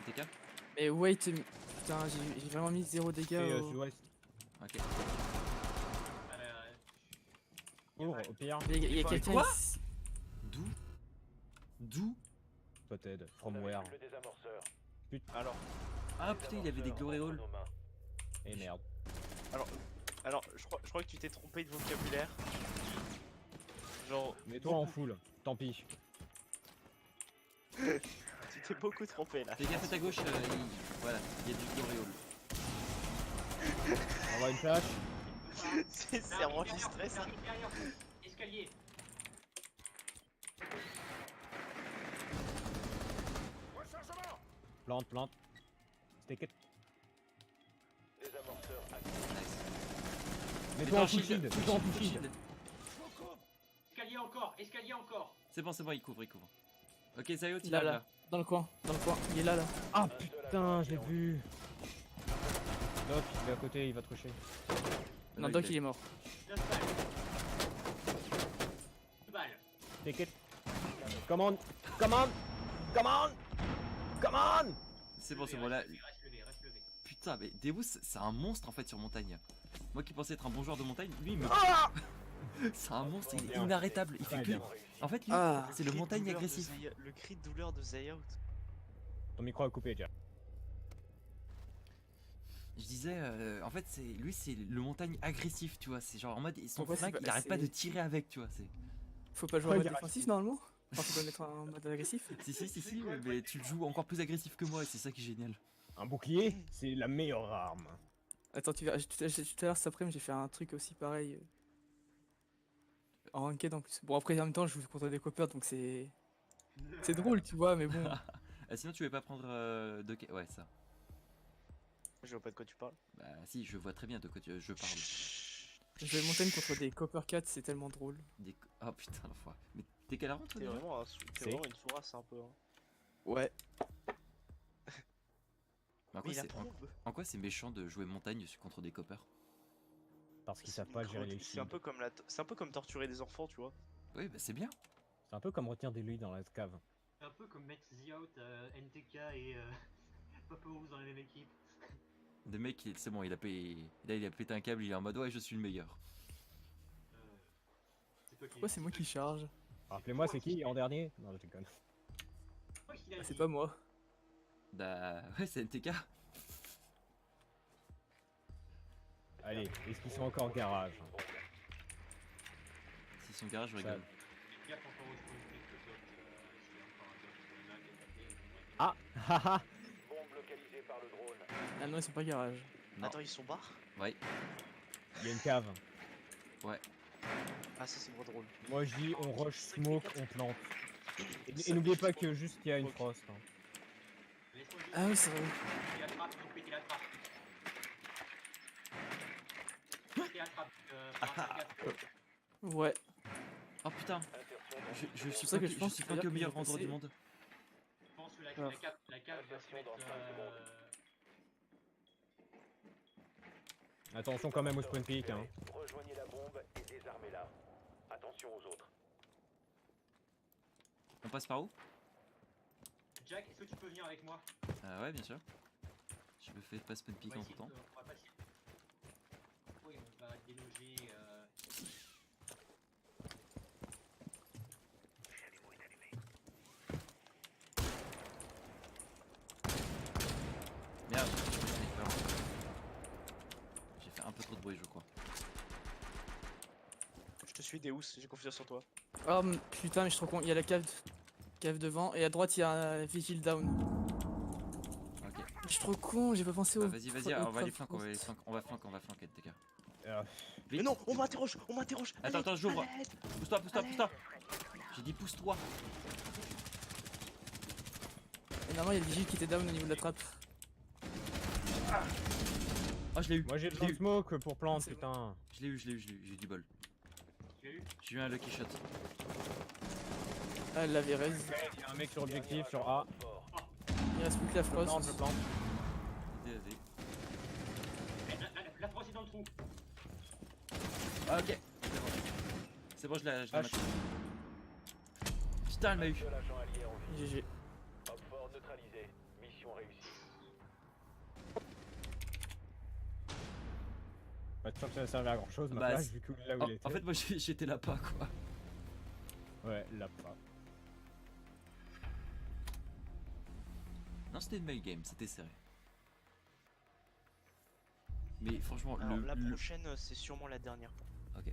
LTK? Mais wait, putain, j'ai vraiment mis 0 dégâts. Et au- sud-ouest. Ok. Ouvre, au pire. Il y a Quoi quelqu'un Quoi ici. D'où? Spotted. From Vous avez where? plus le désamorceur. Alors, Ah putain, il avait des glory halls. Dans nos mains. Et merde. alors, je crois que tu t'es trompé de vocabulaire. Genre, Mets-toi en full. Tant pis. tu t'es beaucoup trompé là. Fais gaffe à ta gauche, voilà, il y a du glory hall. On va une flash. C'est enregistré ça. Escalier. Plante. Steak. Désamorceur actif. Nice. Mets-toi en full shield. Mets-toi en full shield. Escalier encore. C'est bon, il couvre. Ok, Zayot, il Là, arrive là. là. Dans le coin. Il est là. Ah putain, je l'ai vu. Doc, il est à côté, il va te rusher. Non, Doc, il est mort. 9 balles. 2 balles. Steak. Commande. C'est bon, là. Reste levé. Putain, mais Deus, c'est un monstre en fait sur montagne. Moi qui pensais être un bon joueur de montagne, lui il me. C'est un monstre, il est inarrêtable. Il fait que. Bien. En fait, lui, Ah. c'est le montagne agressif. Le cri de douleur de Zayout. Ton micro a coupé déjà. Je disais, en fait, lui, c'est le montagne agressif, tu vois. C'est genre en mode, son Pourquoi c'est flingue, pas- il arrête pas c'est- de tirer avec, tu vois. Faut pas jouer en Ouais, mode il y a- défensif normalement. Enfin, faut pas le mettre en mode agressif. Si, mais tu le joues encore plus agressif que moi et c'est ça qui est génial. Un bouclier, c'est la meilleure arme. Attends, tu verras, tout à l'heure cet après-midi, j'ai fait un truc aussi pareil. En ranked en plus. Bon, après, en même temps, je joue contre des copains, donc c'est drôle, tu vois, mais bon. Ah, sinon, tu veux pas prendre Ouais, ça. Je vois pas de quoi tu parles. Bah, si, je vois très bien de quoi je parle. Je vais montagne contre des Copper 4, c'est tellement drôle. Oh putain, l'enfoiré. Mais t'es quel rang toi T'es déjà? vraiment, C'est- vraiment une sourasse un peu. Hein. Ouais. Mais en Mais quoi il a c'est bombe. en quoi c'est méchant de jouer montagne contre des coppers? Parce qu'ils C'est savent pas une gérer les C'est un shields. peu comme c'est un peu comme torturer des enfants, tu vois. Oui, bah c'est bien. C'est un peu comme retenir des lui dans la cave. C'est un peu comme mettre The Out, NTK et Papa Ouz dans la même équipe. Le mec, c'est bon, il a pété un câble, il est en mode ouais, je suis le meilleur. C'est toi qui. Pourquoi c'est moi qui charge? Rappelez-moi, c'est qui en dernier? Non, je déconne. Toi qui l'as Ah, c'est dit. pas moi. Bah ouais, c'est NTK. Allez, est-ce qu'ils sont encore garage? C'est son garage, je Ça- rigole. Gaffe encore au spawn pick le top, s'il y a encore un gars qui est là, qui est tapé, Ah, haha. Bombe localisée par le drone. Ah non, ils sont pas garage. Non. Attends, ils sont barres. Ouais, Il y a une cave. ouais. Ah, ça c'est moins drôle. Moi je dis on rush smoke, on plante. Et n'oubliez pas que juste qu'il y a une frost. Hein. Laisse-moi juste Ah oui, c'est vrai. péter la trappe, ils ont pété la trappe. Péter la trappe, Ouais. Oh putain, Insertion je suis ça pas que je pense suis que pas c'est-à-dire que qu'ils meilleur vont vendeur du passer- monde. Je pense que Ah. la cave va se mettre. Attention quand même au spawn peak. Hein. Rejoignez la bombe et désarmez-la. Attention aux autres. On passe par où? Jack, est-ce que tu peux venir avec moi? Ah ouais, bien sûr. Je me fais pas spawn On pick va en essayer temps. on va pas essayer. Oui, on va déloger. Merde, je me suis peur. J'ai fait un peu trop de bruit, je crois. Je te suis Deus, j'ai confiance en toi. Oh putain, mais je suis trop con. Il y a la cave devant et à droite il y a un vigile down. Ok. Je suis trop con, j'ai pas pensé Bah, au. vas-y, au on va les trap flanquer, frost. on va flanquer, TK. Euh, Mais non, on m'interroge, on m'interroge. Attends, attends, j'ouvre. À l'aide. Pousse-toi, pousse-toi, pousse-toi. J'ai dit pousse-toi. Et normalement, il y a le vigile qui était down au niveau de la trappe. Oh, je l'ai eu. moi j'ai je besoin l'ai de eu. smoke pour plante, C'est putain. Je l'ai eu, j'ai eu du bol. Tu as eu? J'ai eu un lucky shot. Ah, elle l'avait raise. Il y a un mec sur objectif, sur A. Il reste plus que la Je plante, frost. je plante. Vas-y. La France est dans le trou. Ah, ok. C'est bon, je l'ai Ah, maté. Putain, elle m'a eu. Seul agent allié en vie. GG. Hop fort neutralisé. Mission réussie. Pas sûr que ça va servir à grand chose, ma Bah, place, c'est- vu que là où il était. En fait, moi j'étais là pas quoi. Ouais, là pas. Non, c'était une mail game, c'était serré. Mais franchement, Alors, la prochaine, c'est sûrement la dernière. Ok.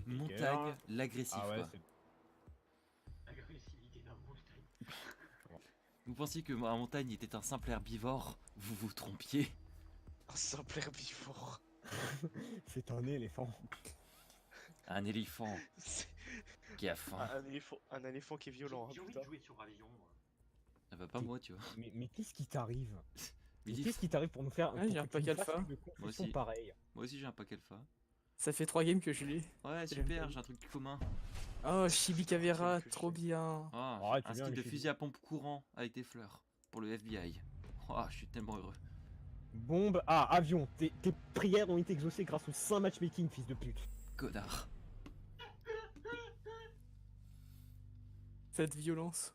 Montagne, l'agressif Ah ouais, quoi. c'est. L'agressivité d'un montagne. Vous pensiez que ma montagne était un simple herbivore? Vous vous trompiez. Un simple herbivore. C'est un éléphant. Un éléphant C'est qui a faim. un éléphant qui est violent, hein, J'ai envie putain. de jouer sur Ravion. Ah bah pas moi, tu vois. Mais qu'est-ce qui t'arrive? Mais Mais dis- qu'est-ce qui t'arrive pour nous faire Ouais, j'ai un pour que tu pack nous fasses alpha. une Moi confession aussi. pareille? Moi aussi j'ai un pack alpha. Ça fait 3 games que je l'ai. Ouais, C'est super, bien. j'ai un truc commun. Oh, Chibi Cavera, que trop j'ai. bien. Oh, Arrête, un c'est bien, skill les de filles. fusil à pompe courant avec des fleurs pour le FBI. Oh, je suis tellement heureux. Bombe. Ah, avion. Tes prières ont été exaucées grâce au saint matchmaking, fils de pute. Connard. Cette violence.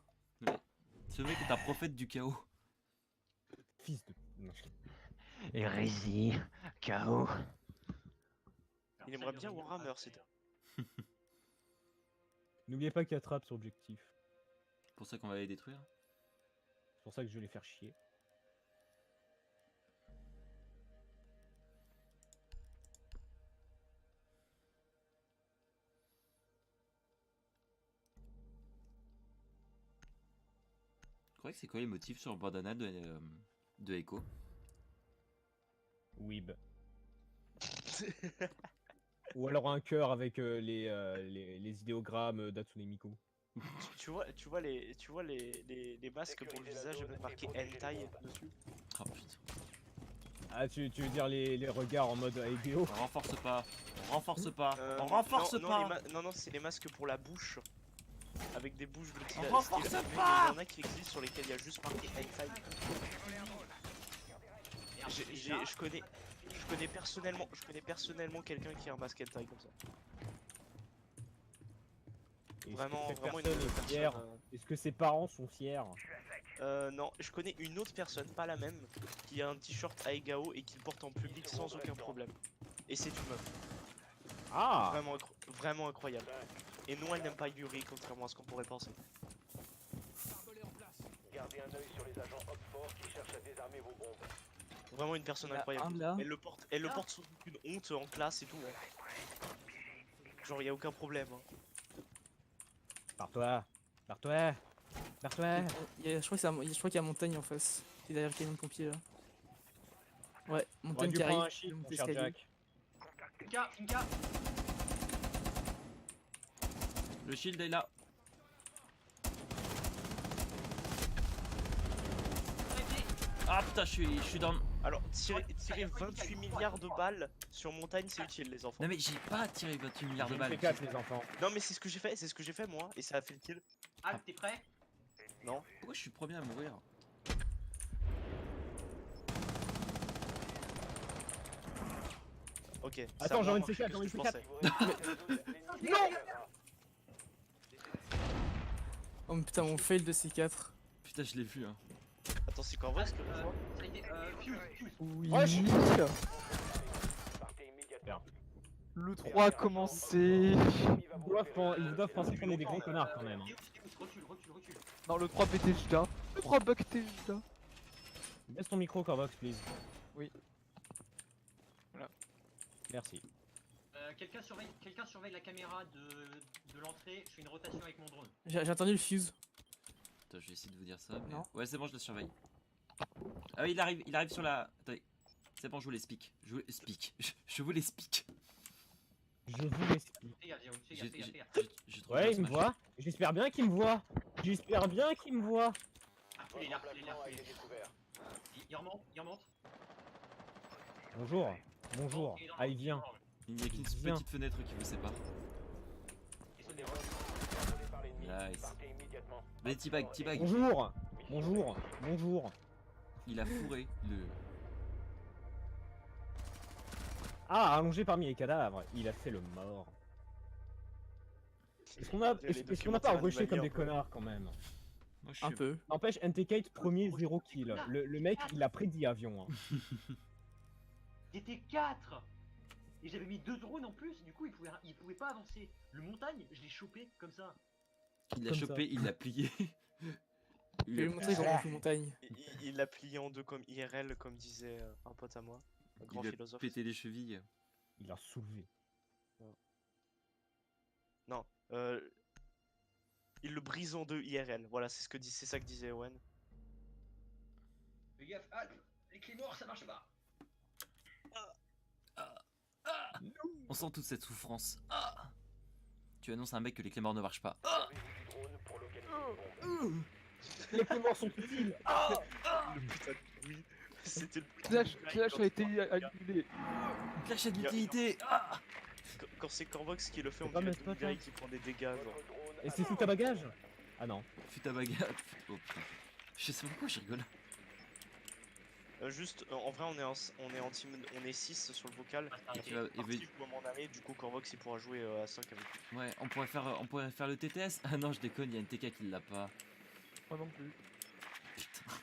Ce mec est un prophète du chaos. Fils de. Non, je- Hérésie, chaos. Il aimerait bien Warhammer, c'est N'oubliez pas qu'il y a trappe sur objectif. C'est pour ça qu'on va les détruire. C'est pour ça que je vais les faire chier. Je crois que c'est quoi les motifs sur le bandana de Echo? Weeb. Ou alors un cœur avec les idéogrammes d'Hatsune Miku. Tu vois les masques pour le visage avec marqué hentai dessus. Oh putain. Ah, tu veux dire les regards en mode Aegeo? On renforce pas. On renforce pas. On Non, renforce non, pas. non, c'est les masques pour la bouche. Avec des bouches de On renforce style anime, mais pas. il y en a qui existent sur lesquels il y a juste marqué hentai. Je connais personnellement quelqu'un qui a un masque hentai comme ça. Est-ce Vraiment, que cette vraiment une personne est personne, fière Est-ce que ses parents sont fiers? non, je connais une autre personne, pas la même, qui a un t-shirt Aegao et qui le porte en public sans aucun problème. Et c'est une meuf. Ah! Vraiment incroyable. Et non, elle n'aime pas Yuri, contrairement à ce qu'on pourrait penser. Gardez un œil sur les agents Oxford qui cherchent à désarmer vos bombes. Vraiment une personne Il y en a incroyable. un là. Elle le porte sans aucune honte en classe et tout. Hein. Genre, y a aucun problème. Hein. Pars-toi! Pars-toi! Pars-toi! Je crois qu'il y a montagne en face. C'est derrière le camion de pompier là. Ouais, montagne qui prendre un arrive. shit, de mon monter cher escalier. Jack. Finka. Le shield est là. Ah putain, je suis dans. Alors, tirer 28 milliards de balles sur montagne, c'est utile, les enfants. Non mais j'ai pas tiré 28 milliards de J'ai balles. une P4, les enfants. Non, mais c'est ce que j'ai fait moi, et ça a fait le kill. Ah, t'es prêt? Non. Pourquoi je suis le premier à mourir? Ok. ça a Attends, j'ai moins une marché C4, que j'ai ce une que je C4. pensais. Non. Oh putain, mon fail de C4. Putain, je l'ai vu hein. Attends, c'est quand vrai ce que je vois Ça a été, Fuse. Oui. Ouais, je- Partez immédiatement. Le 3 a commencé. Ils doivent penser qu'on est des gros connards quand même. Hein. Recule. Non, le 3 BTJ. Le 3 BTJ. Baisse ton micro, Corvox, please. Oui. Voilà. Merci. Quelqu'un surveille la caméra de l'entrée. Je fais une rotation avec mon drone. J'ai entendu le fuse. Attends, je vais essayer de vous dire ça. mais- Non. Ouais, c'est bon, je le surveille. Ah oui, il arrive sur la. Attendez. C'est bon, je vous l'explique. Je vous l'explique. Je vous explique. Fais gaffe, J'ai fais gaffe. j'ai trouvé Ouais, un il me smash. voit. J'espère bien qu'il me voit. J'espère bien qu'il me voit. Ah, il est là. L'emplacement a été découvert. Il remonte. Bonjour. Bonjour. Il est dans Ah, il l'ordre, vient. dans l'ordre. Il n'y a qu'une Viens. petite fenêtre qui vous sépare. Et ce Des vols contrôlés par l'ennemi. Nice. Partez immédiatement. Allez, T-Bag. Bonjour. Bonjour. Bonjour. Il a fourré le. Ah, allongé parmi les cadavres. Il a fait le mort. Est-ce qu'on a, Les est-ce qu'on a documentaires pas rushé comme animaliers, des connards quand même? Moi, je Un suis- peu. N'empêche, NTK premier 0 kill. Le mec, il a prédit avion. Hein. Il était 4. Et j'avais mis 2 drones en plus, du coup il pouvait pas avancer. Le montagne, je l'ai chopé comme ça. Il l'a Comme chopé, il l'a plié. Je vais lui montrer comment on fait une montagne. Il l'a plié en deux comme IRL, comme disait un pote à moi, un grand Il a philosophe. pété les chevilles. Il a soulevé. Non, il le brise en deux IRL. Voilà, c'est ça que disait Owen. Fais gaffe, les clés morts ça marche pas. On sent toute cette souffrance. Ah, tu annonces à un mec que les clés morts ne marchent pas. Surveillez du drone pour localiser les bombes. Les cléments sont utiles. Le putain de oui, c'était le Clash a été annulé. Une flashette d'utilité. Ah, Quand c'est Corvox qui le fait, on C'est pas dirait mes potes, Doom Guy hein. qui prend des dégâts. Genre. Votre drone Et c'est sous ta bagage? Ah non. fut à bagarre. Oh putain. Je sais pas pourquoi je rigole. Juste, en vrai, on est 6 sur le vocal. Tu vas- Parti du moment d'arrêt, du coup, Corvox il pourra jouer à 5 avec nous. Ouais, on pourrait faire le TTS. Ah non, je déconne, il y a une TK qui l'a pas. Moi non plus. Putain.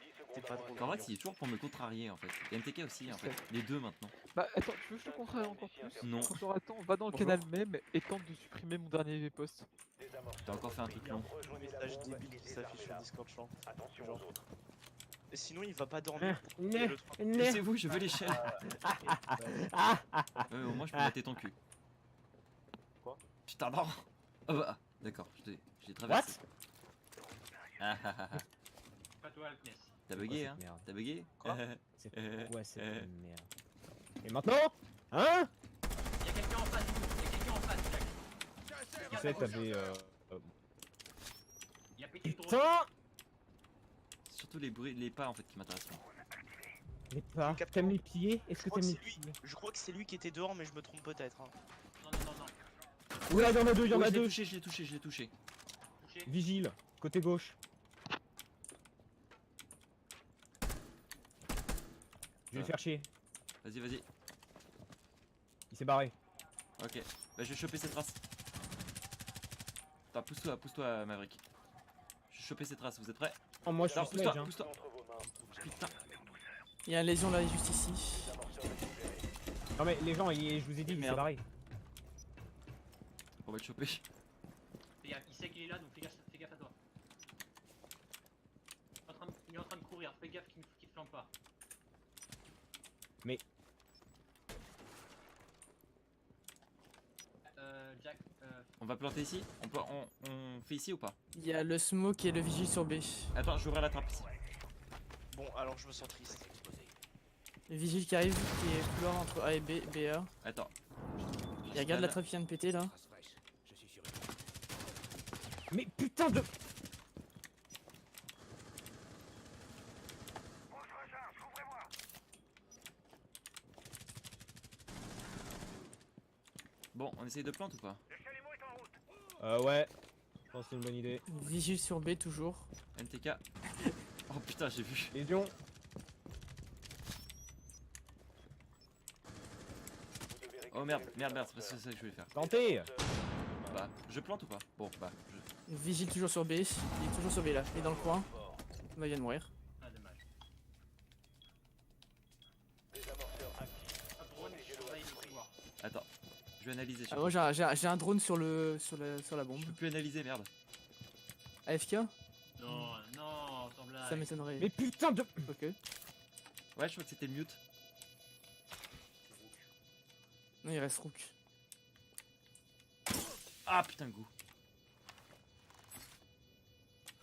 10 secondes T'es pas avant drôle. la Corvax, il est toujours pour me contrarier en fait. Et MTK aussi en fait. Les deux maintenant. Bah attends, tu veux que je te contrarie encore plus? Non. Quand t'auras le temps, va dans le Bonjour. canal même et tente de supprimer mon dernier post. désamorceur. T'as encore fait un truc long. Rejoignez la Message bombe débile et qui s'affiche sur désarmez-la. Discord Chant. Attention Genre. aux autres. Et sinon, il va pas dormir. pour Né, couper le truc. né. C'est vous, je veux l'échelle. Ah, Ouais, au moins je peux mater ton cul. Quoi? Putain, non. Oh bah, d'accord, je l'ai traversé. What? Ah ah ah ah. Pas toi, Alpness. T'as bugué, cette hein? merde T'as bugué? Quoi? C'est quoi cette merde? Et maintenant? Hein? Y'a quelqu'un en face, y'a quelqu'un en face, Jack. Tu sais, t'avais. Il a pété le drone. Putain! C'est surtout les bruits, les pas en fait qui m'intéressent. moi. Les pas. capte T'aimes pas. les piller? Est-ce que crois t'aimes que les c'est piller? Je crois que c'est lui qui était dehors, mais je me trompe peut-être. Hein. Non, non, non, non. Oula, y'en a deux, y'en Oh, a je l'ai deux! touché, je l'ai touché, je l'ai touché. Touché. Vigile, côté gauche. Je vais le faire chier. Vas-y, vas-y. Il s'est barré. Ok, bah, je vais choper cette trace. Attends, pousse-toi, Maverick. Je vais choper cette trace, vous êtes prêts? Oh, moi je suis Non, sledge, pousse-toi, hein. pousse-toi. Entre vos mains. Putain. Il y a une lésion là, juste ici. Amorceur récupéré. Non mais les gens, je vous ai dit, il s'est Merde. barré. On va le choper. Fais gaffe, il sait qu'il est là, donc fais gaffe à toi. Il est en train de courir, fais gaffe qu'il te flanque pas. Mais- Jack, On va planter ici? On fait ici ou pas? Il y a le smoke et le vigile sur B. Attends, je vais ouvrir la trappe ici. Bon, alors je me sens triste. Le vigile qui arrive, qui est couloir entre A et B, BA. Attends. Il regarde la trappe qui vient de péter là. Mais putain de... Bon, on essaye de plante ou pas? Ouais. Je pense que c'est une bonne idée. Vigile sur B toujours. NTK. Oh putain, j'ai vu. Légion. Vous devez récupérer Oh merde, le merde, c'est amorceur. pas ça que je voulais faire. Tentez. Bah, je plante ou pas? Bon, bah, Vigile toujours sur B. Il est toujours sur B là. Il est dans le coin. Bah, il vient de mourir. ah dommage. Désamorceur actif. Ah, drone, surveille le couloir. Attends. Je vais analyser. Ah ouais, j'ai un drone sur la bombe. Je peux plus analyser, merde. AFK? Non, non, sans blague. Ça m'étonnerait. Mais putain de... Ok. Ouais, je crois que c'était le mute. Non, il reste Rook. Ah putain, le goût.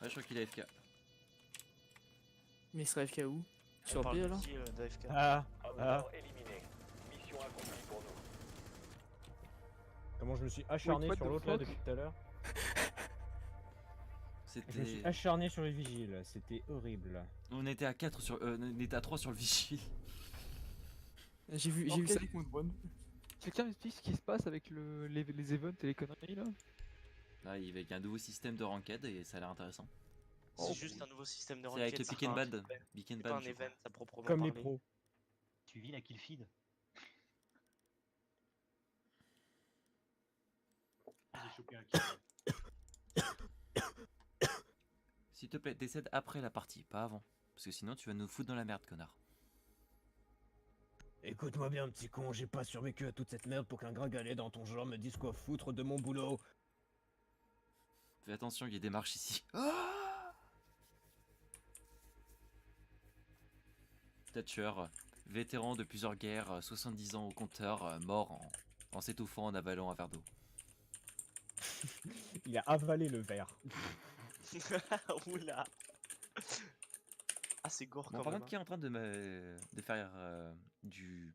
Ouais, je crois qu'il est AFK. Mais il serait AFK où? On Sur B parle de alors? qui, d'AFK? Ah. Amorceur éliminé. Mission accomplie pour nous. Comment je me suis acharné what sur the l'autre là fuck? depuis tout à l'heure. Je me suis C'était. acharné sur les vigiles, c'était horrible. On était à 4 sur. On était à 3 sur le vichy. J'ai vu Ok. ça avec mon drone. Quelqu'un m'explique ce qui se passe avec les events et les conneries là? Là, il y avait un nouveau système de ranked et ça a l'air intéressant. C'est Oh, juste un nouveau système de C'est avec ranked, le c'est pick and pas un ban. event. Pick and C'est pas ban. un je crois. event à proprement Comme les parler. pros. Tu vis la kill feed. J'ai chopé un kill. S'il te plaît, décède après la partie, pas avant. Parce que sinon, tu vas nous foutre dans la merde, connard. Écoute-moi bien, petit con, j'ai pas survécu à toute cette merde pour qu'un gringalet dans ton genre me dise quoi foutre de mon boulot. Fais attention, il y a des marches ici. Thatcher, vétéran de plusieurs guerres, 70 ans au compteur, mort en s'étouffant en avalant un verre d'eau. Il a avalé le verre. Oula. Ah, c'est gore Bon, quand par même. contre, qui est en train de faire du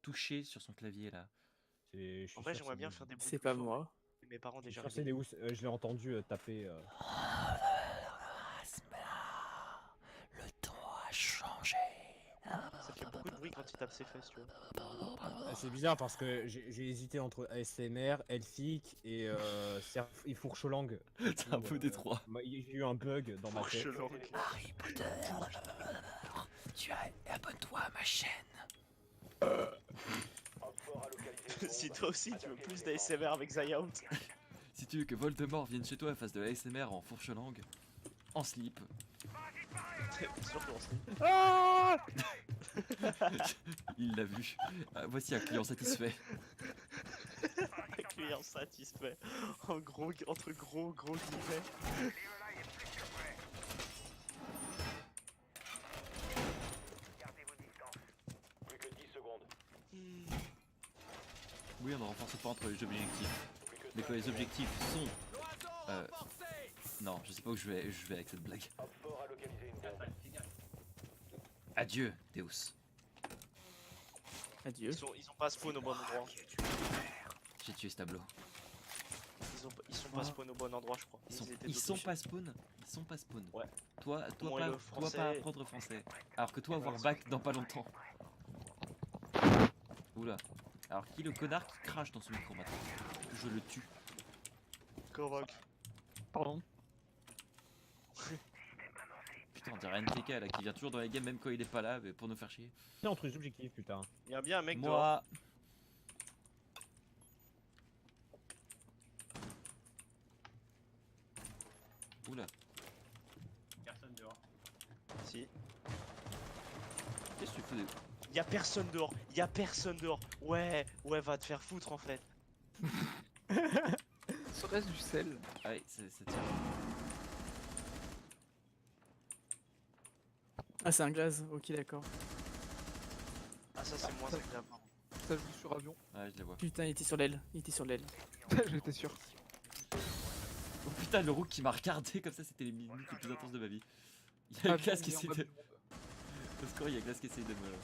toucher sur son clavier là? Je suis En vrai, sûr, j'aimerais c'est bien des- faire des bruits C'est plus pas forts. moi. Mes parents Je suis déjà. sûr, c'est des housses. Je l'ai entendu taper. Le temps a changé. Ça fait beaucoup de bruit quand il tape ses fesses, tu vois. C'est bizarre parce que j'ai hésité entre ASMR, Elfic et Fourche-langue. C'est un peu des trois. J'ai eu un bug dans ma tête. Fourche-langue. Harry Potter, tu abonne-toi à ma chaîne. Op4 a localisé une bombe. Si toi aussi tu veux Attaquez plus immédiatement. d'ASMR avec Zyout. Si tu veux que Voldemort vienne chez toi et fasse de l'ASMR en fourche-langue, en slip, Surtout en slip. Ah il l'a vu. Voici un client satisfait. Un client satisfait. En gros, entre gros guillemets. Plus que 10 secondes. Oui, on ne renforce pas entre les objectifs. Plus que Mais quand 5 les objectifs sont... Non, je sais pas où je vais avec cette blague. Op4 a localisé une bombe. Adieu, Deus. Adieu. Ils ont pas spawn au bon endroit. J'ai tué ce tableau. Ils sont pas spawn au bon endroit, je crois. Ils sont pas spawn. Ils sont pas spawn. Ouais. Toi Moi, pas, le toi pas français- apprendre français. Alors que toi avoir bac dans pas longtemps. Oula. Alors qui le connard qui crache dans ce micro maintenant? Que je le tue. Convaincu. Pardon. Putain, on dirait NTK là qui vient toujours dans les games même quand il est pas là mais pour nous faire chier. C'est entre les objectifs, putain. Il y a bien un mec dehors. Moi. Oula. Personne dehors. Si. Qu'est-ce que tu fais? Y a personne dehors. Y a personne dehors. Ouais, va te faire foutre en fait. Serait-ce du sel? Ah ouais, ça tire. Ah, c'est un glace, ok, d'accord. Ah, ça c'est moins agréable. Ça joue sur avion. Ouais, je la vois. Putain, il était sur l'aile. Il était sur l'aile. J'étais sûr. Oh putain, le rook qui m'a regardé comme ça, c'était les minutes les plus intenses de ma vie. Il y a Ah, Glace bon, qui on essaie va de. du monde. Au secours, il y a Glace qui essaie de me.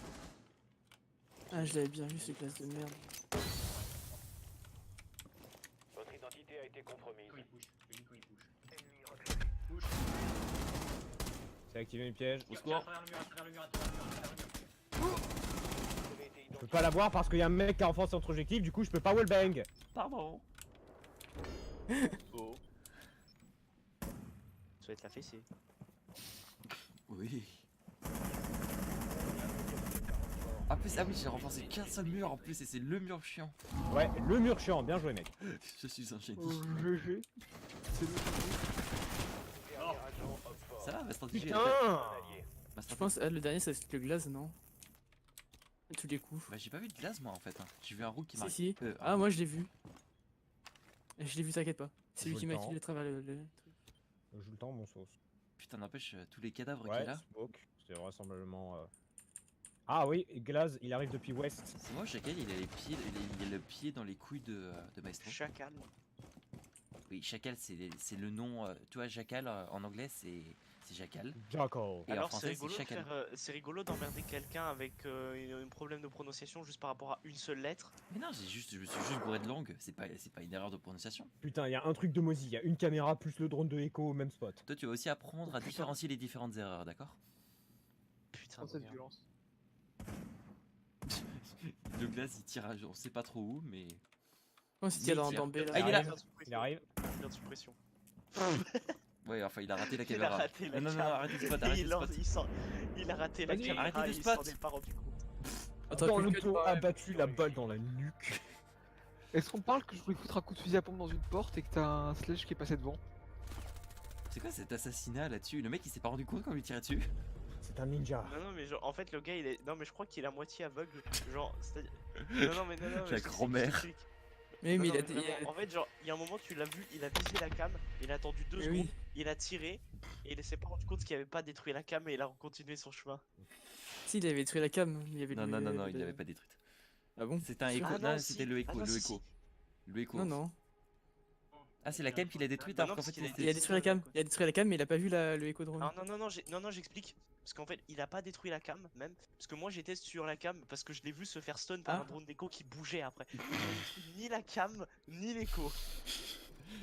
Ah, je l'avais bien vu, ce glace de merde. Votre identité a été compromise. Quand il push, je dis quand il push. Push. C'est activer mes pièges. Au Tire secours. à travers le mur, à travers le mur, à travers le mur, à travers le mur. Vous avez été Je peux identifié. pas l'avoir parce qu'il y a un mec qui a enfoncé entre objectifs, du coup je peux pas wallbang. Pardon. Oh. Ça va être la fessée. Oui. En plus, ah oui, j'ai renforcé qu'un seul mur en plus et c'est le mur chiant. Ouais, le mur chiant, bien joué mec. Je suis un génie. GG. C'est le Dernier agent, Oxford. Ça va, ma stratégie elle Putain. est- Un allié. ma Je stratégie- pense, le dernier, ça c'est le glace, non? Tous les coups. Bah, j'ai pas vu de glace moi en fait. Hein. J'ai vu un rook qui m'a. Si, si. Ah, moi je l'ai vu. Je l'ai vu, t'inquiète pas. C'est lui Joue qui le m'a temps. killé à travers le truc. Je joue le temps, mon sauce. Putain, n'empêche, tous les cadavres qu'il Ouais, y a là. smoke. C'est vraisemblablement. Ah oui, Glaze, il arrive depuis West. C'est moi, Chacal, il a les pieds, il a le pied dans les couilles de Maestro. Chacal. Oui, Chacal, c'est le nom. Tu vois, Jackal en anglais, c'est Jackal. Jackal. Et en Alors français, c'est rigolo, de Chacal. faire, c'est rigolo d'emmerder quelqu'un avec un problème de prononciation juste par rapport à une seule lettre. Mais non, je me suis juste bourré de langue. C'est pas une erreur de prononciation. Putain, il y a un truc de Mozi, il y a une caméra plus le drone de Echo au même spot. Toi, tu vas aussi apprendre à différencier les différentes erreurs, d'accord? Putain, cette de merde. violence. Le glace, il tire, on sait pas trop où, mais. Oh, si t'es dans tire. dans B là. Ah, il est là. Il arrive. Bien de suppression. Ouais, enfin, il a raté la Il a caméra. raté la non, non, non, caméra. arrêtez de spot, arrêtez de spot. Il a raté la Vas-y, caméra, arrêtez de il spot. s'en est pas rendu compte. Attends, Dans que- le que- dos abattu, la balle dans la nuque. Est-ce qu'on parle que je voulais foutre un coup de fusil à pompe dans une porte et que t'as un sledge qui est passé devant? C'est quoi cet assassinat là-dessus? Le mec, il s'est pas rendu compte quand on lui tirait dessus? C'est un ninja. Non, non, mais genre, en fait, le gars, il est. Non, mais je crois qu'il est à moitié aveugle. Genre, c'est-à-dire. Non, non, mais non, non. La mais c'est- grand-mère. je t'explique. Mais Non, il non, a. mais vraiment, en fait, genre, il y a un moment, tu l'as vu, il a visé la cam, il a attendu 2 Eh secondes, oui. il a tiré, et il s'est pas rendu compte qu'il avait pas détruit la cam et il a continué son chemin. Si, il avait détruit la cam. Il y avait Non, le- non, non, non, le- il l'avait pas détruite. Ah bon? C'était un Sûr. écho. Ah non, non, c'était si. le écho, Ah non, le si, écho. si. Le écho. Non, non. Ah, c'est la cam qui l'a détruite Non, alors non, qu'en fait parce qu'il a c'était. Il a détruit la cam. Il a détruit la cam, mais il a pas vu le écho drone. Alors, non, non, j'explique. Parce qu'en fait, il a pas détruit la cam, même. Parce que moi, j'étais sur la cam, parce que je l'ai vu se faire stun par Ah. un drone d'écho qui bougeait après. Ni la cam, ni l'écho.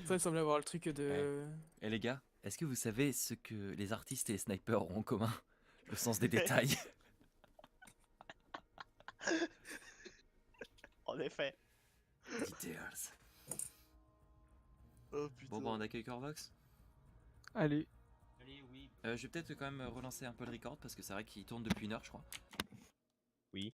Ça il semble avoir le truc de. Eh les gars, est-ce que vous savez ce que les artistes et les snipers ont en commun? Le sens des détails. En effet. Details. Oh putain. Bon, bah, on accueille Corvox. Allez. Allez, oui. Je vais peut-être quand même relancer un peu le record parce que c'est vrai qu'il tourne depuis 1 heure, je crois.